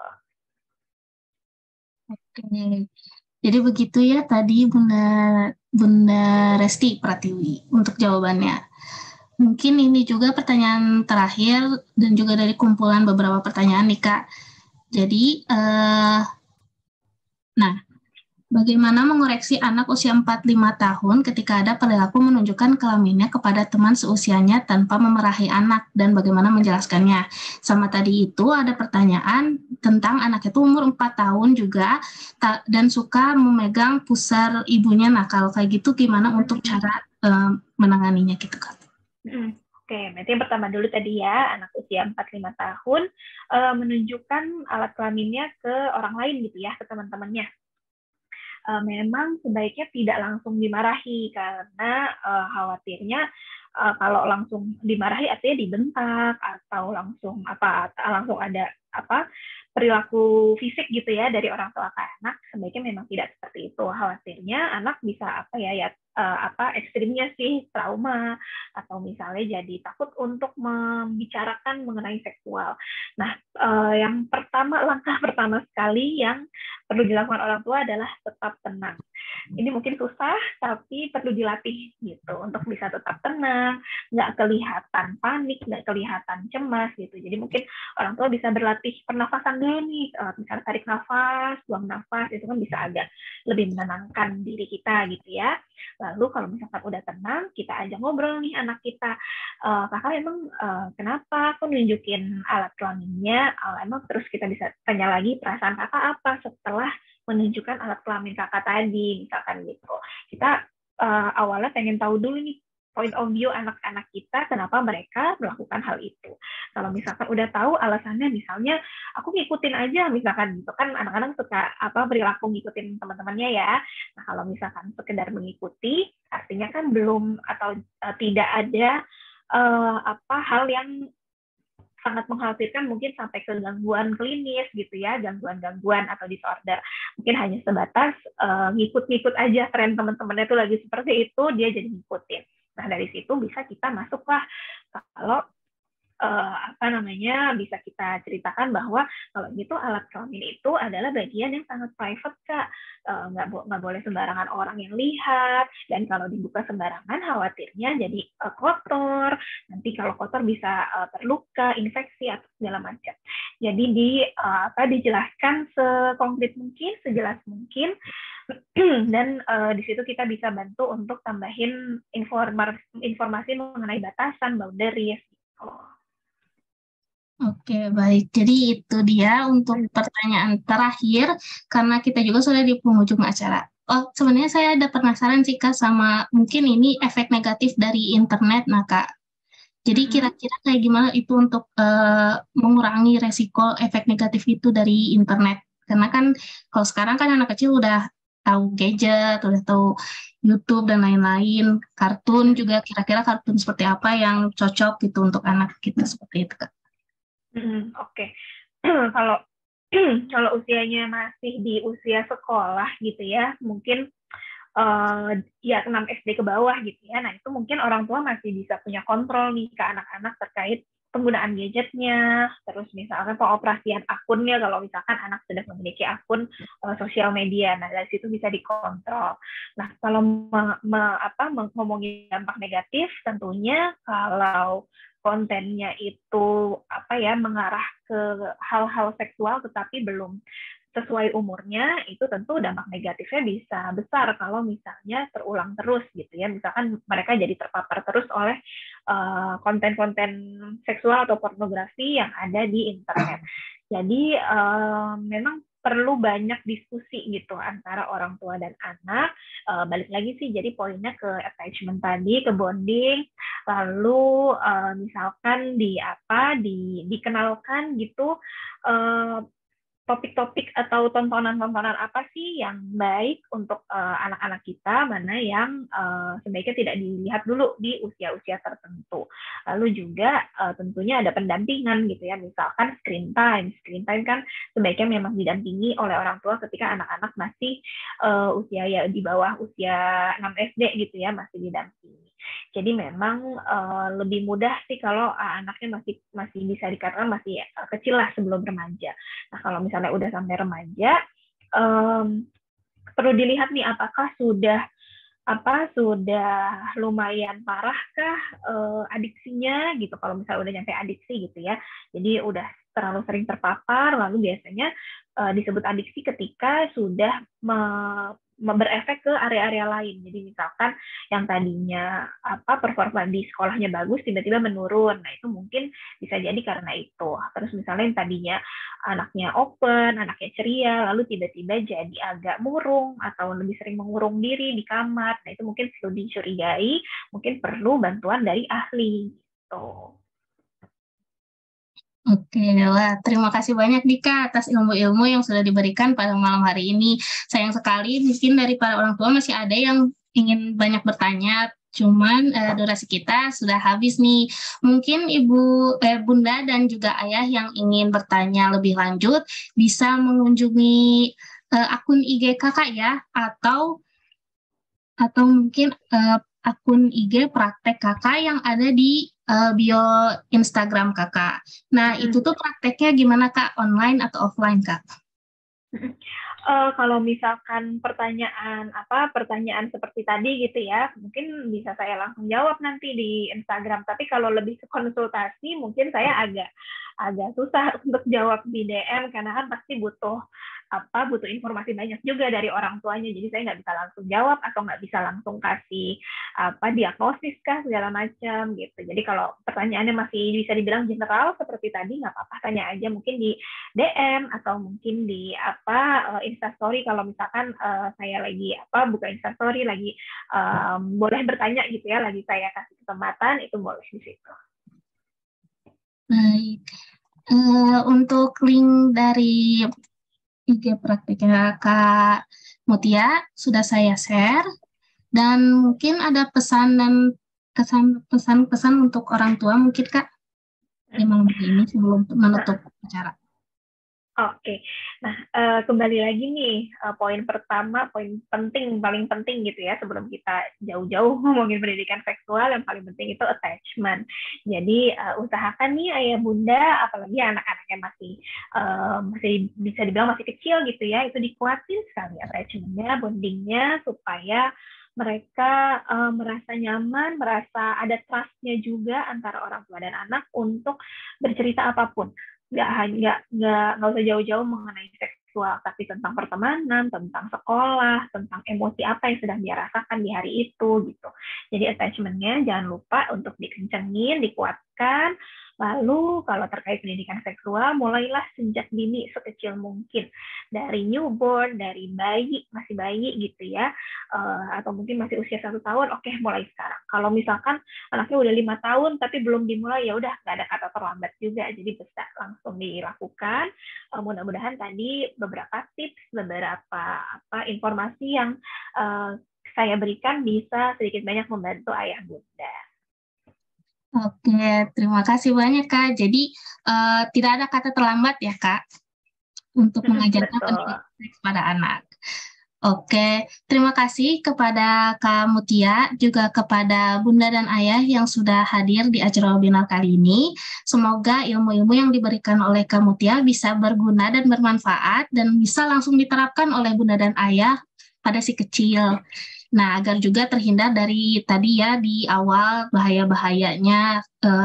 Oke, jadi begitu ya tadi Bunda Resti Pratiwi untuk jawabannya. Mungkin ini juga pertanyaan terakhir dan juga dari kumpulan beberapa pertanyaan nih Kak. Jadi, nah, bagaimana mengoreksi anak usia 4-5 tahun ketika ada perilaku menunjukkan kelaminnya kepada teman seusianya tanpa memarahi anak, dan bagaimana menjelaskannya? Sama tadi itu ada pertanyaan tentang anak itu umur 4 tahun juga dan suka memegang pusar ibunya nakal. Kayak gitu gimana untuk cara menanganinya gitu Kak? Oke, berarti yang pertama dulu tadi ya, anak usia 4-5 tahun menunjukkan alat kelaminnya ke orang lain gitu ya, ke teman-temannya. Memang sebaiknya tidak langsung dimarahi, karena khawatirnya kalau langsung dimarahi artinya dibentak atau langsung ada perilaku fisik gitu ya dari orang tua ke anak. Sebaiknya memang tidak seperti itu. Khawatirnya anak bisa ekstrimnya sih trauma, atau misalnya jadi takut untuk membicarakan mengenai seksual. Nah, langkah pertama sekali yang perlu dilakukan orang tua adalah tetap tenang. Ini mungkin susah, tapi perlu dilatih gitu untuk bisa tetap tenang, nggak kelihatan panik, nggak kelihatan cemas gitu. Jadi mungkin orang tua bisa berlatih pernafasan dulu nih, misalnya tarik nafas, buang nafas, itu kan bisa agak lebih menenangkan diri kita gitu ya. Lalu kalau misalkan udah tenang, kita ajak ngobrol nih anak kita, kakak emang kenapa aku nunjukin alat kelaminnya, emang terus kita bisa tanya lagi perasaan kakak apa setelah menunjukkan alat kelamin kakak tadi, misalkan gitu. Kita awalnya pengen tahu dulu nih point of view anak-anak kita, kenapa mereka melakukan hal itu. Kalau misalkan udah tahu alasannya, misalnya aku ngikutin aja, misalkan gitu kan, anak-anak suka perilaku ngikutin teman-temannya ya. Nah, kalau misalkan sekedar mengikuti, artinya kan belum atau tidak ada hal yang sangat mengkhawatirkan, mungkin sampai ke gangguan klinis gitu ya, gangguan-gangguan atau disorder. Mungkin hanya sebatas ngikut-ngikut aja tren teman-temannya itu lagi seperti itu, dia jadi ngikutin. Nah, dari situ bisa kita masuklah kalau bisa kita ceritakan bahwa kalau gitu alat kelamin itu adalah bagian yang sangat private Kak, nggak boleh sembarangan orang yang lihat, dan kalau dibuka sembarangan khawatirnya jadi kotor, nanti kalau kotor bisa terluka, infeksi atau segala macam. Jadi dijelaskan sekonkret mungkin, sejelas mungkin, dan di situ kita bisa bantu untuk tambahin informasi mengenai batasan, boundaries gitu. Oke, baik. Jadi itu dia untuk pertanyaan terakhir, karena kita juga sudah di penghujung acara. Oh, sebenarnya saya ada penasaran sih, Kak, sama mungkin ini efek negatif dari internet, nah, Kak. Jadi kira-kira kayak gimana itu untuk mengurangi resiko efek negatif itu dari internet? Karena kan kalau sekarang kan anak kecil udah tahu gadget, udah tahu YouTube dan lain-lain, kartun juga, kira-kira kartun seperti apa yang cocok gitu untuk anak kita seperti itu, Kak? Oke. Kalau kalau usianya masih di usia sekolah gitu ya, mungkin ya 6 SD ke bawah gitu ya. Nah, itu mungkin orang tua masih bisa punya kontrol nih ke anak-anak terkait penggunaan gadgetnya, terus misalkan pengoperasian akunnya kalau misalkan anak sudah memiliki akun sosial media. Nah, dari situ bisa dikontrol. Nah, kalau ngomongin dampak negatif, tentunya kalau kontennya itu mengarah ke hal-hal seksual tetapi belum sesuai umurnya, itu tentu dampak negatifnya bisa besar kalau misalnya terulang terus gitu ya. Misalkan mereka jadi terpapar terus oleh konten-konten seksual atau pornografi yang ada di internet. Jadi memang perlu banyak diskusi gitu antara orang tua dan anak balik lagi sih, jadi poinnya ke attachment tadi, ke bonding, lalu misalkan dikenalkan gitu, topik-topik atau tontonan-tontonan apa sih yang baik untuk anak-anak kita, mana yang sebaiknya tidak dilihat dulu di usia-usia tertentu. Lalu juga tentunya ada pendampingan gitu ya, misalkan screen time. Screen time kan sebaiknya memang didampingi oleh orang tua ketika anak-anak masih usia ya di bawah usia 6 SD gitu ya, masih didampingi. Jadi memang lebih mudah sih kalau anaknya masih bisa dikatakan masih kecil lah sebelum remaja. Nah, kalau misalnya udah sampai remaja, perlu dilihat nih apakah sudah lumayan parahkah adiksinya gitu. Kalau misalnya udah nyampe adiksi gitu ya, jadi udah terlalu sering terpapar, lalu biasanya disebut adiksi ketika sudah berefek ke area-area lain. Jadi misalkan yang tadinya performa di sekolahnya bagus tiba-tiba menurun. Nah, itu mungkin bisa jadi karena itu. Terus misalnya yang tadinya anaknya open, anaknya ceria, lalu tiba-tiba jadi agak murung atau lebih sering mengurung diri di kamar. Nah, itu mungkin perlu dicurigai, mungkin perlu bantuan dari ahli gitu. Oke, wah, terima kasih banyak Dika atas ilmu-ilmu yang sudah diberikan pada malam hari ini. Sayang sekali mungkin dari para orang tua masih ada yang ingin banyak bertanya, cuman durasi kita sudah habis nih. Mungkin Bunda dan juga Ayah yang ingin bertanya lebih lanjut bisa mengunjungi akun IG Kakak ya, atau mungkin akun IG praktek Kakak yang ada di bio Instagram Kakak. Nah, itu tuh prakteknya gimana Kak? Online atau offline Kak? Kalau misalkan pertanyaan seperti tadi gitu ya, mungkin bisa saya langsung jawab nanti di Instagram. Tapi kalau lebih ke konsultasi, mungkin saya agak susah untuk jawab di DM karena kan pasti butuh informasi banyak juga dari orang tuanya. Jadi saya nggak bisa langsung jawab atau nggak bisa langsung kasih diagnosis kah segala macam gitu. Jadi kalau pertanyaannya masih bisa dibilang general seperti tadi, nggak apa-apa, tanya aja mungkin di DM atau mungkin di Instastory. Kalau misalkan saya lagi buka Instastory lagi boleh bertanya gitu ya, lagi saya kasih kesempatan, itu boleh di situ. Baik. Untuk link dari IG praktiknya Kak Mutia sudah saya share, dan mungkin ada pesan dan pesan-pesan untuk orang tua mungkin Kak di malam hari ini sebelum menutup acara. Oke, nah kembali lagi nih, poin pertama, poin paling penting gitu ya, sebelum kita jauh-jauh ngomongin pendidikan seksual, yang paling penting itu attachment. Jadi usahakan nih ayah bunda, apalagi anak-anaknya masih bisa dibilang masih kecil gitu ya, itu dikuatin sekali attachment-nya, bondingnya, supaya mereka merasa nyaman, merasa ada trust-nya juga antara orang tua dan anak untuk bercerita apapun. Nggak usah jauh-jauh mengenai seksual, tapi tentang pertemanan, tentang sekolah, tentang emosi apa yang sedang dia rasakan di hari itu gitu. Jadi attachment-nya jangan lupa untuk dikencengin, dikuatkan. Lalu kalau terkait pendidikan seksual, mulailah sejak dini, sekecil mungkin, dari newborn, dari masih bayi gitu ya, atau mungkin masih usia 1 tahun, oke, mulai sekarang. Kalau misalkan anaknya udah 5 tahun tapi belum dimulai, ya udah, nggak ada kata terlambat juga, jadi bisa langsung dilakukan. Mudah-mudahan tadi beberapa tips, beberapa informasi yang saya berikan bisa sedikit banyak membantu ayah bunda. Oke, terima kasih banyak Kak. Jadi tidak ada kata terlambat ya Kak untuk mengajarkan pendidikan seks pada anak. Oke, terima kasih kepada Kak Mutia, juga kepada Bunda dan Ayah yang sudah hadir di acara webinar kali ini. Semoga ilmu-ilmu yang diberikan oleh Kak Mutia bisa berguna dan bermanfaat dan bisa langsung diterapkan oleh Bunda dan Ayah pada si kecil. Nah, agar juga terhindar dari tadi ya di awal bahaya-bahayanya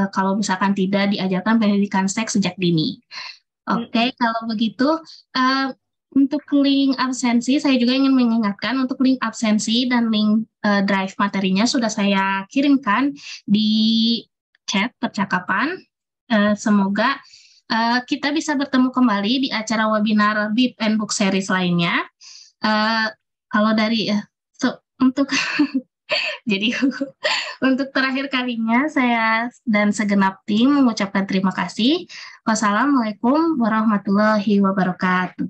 kalau misalkan tidak diajarkan pendidikan seks sejak dini. Oke, kalau begitu untuk link absensi saya juga ingin mengingatkan untuk link absensi dan link drive materinya sudah saya kirimkan di chat percakapan. Semoga kita bisa bertemu kembali di acara webinar BIP and Book Series lainnya. Kalau dari Untuk jadi untuk terakhir kalinya saya dan segenap tim mengucapkan terima kasih. Wassalamualaikum warahmatullahi wabarakatuh.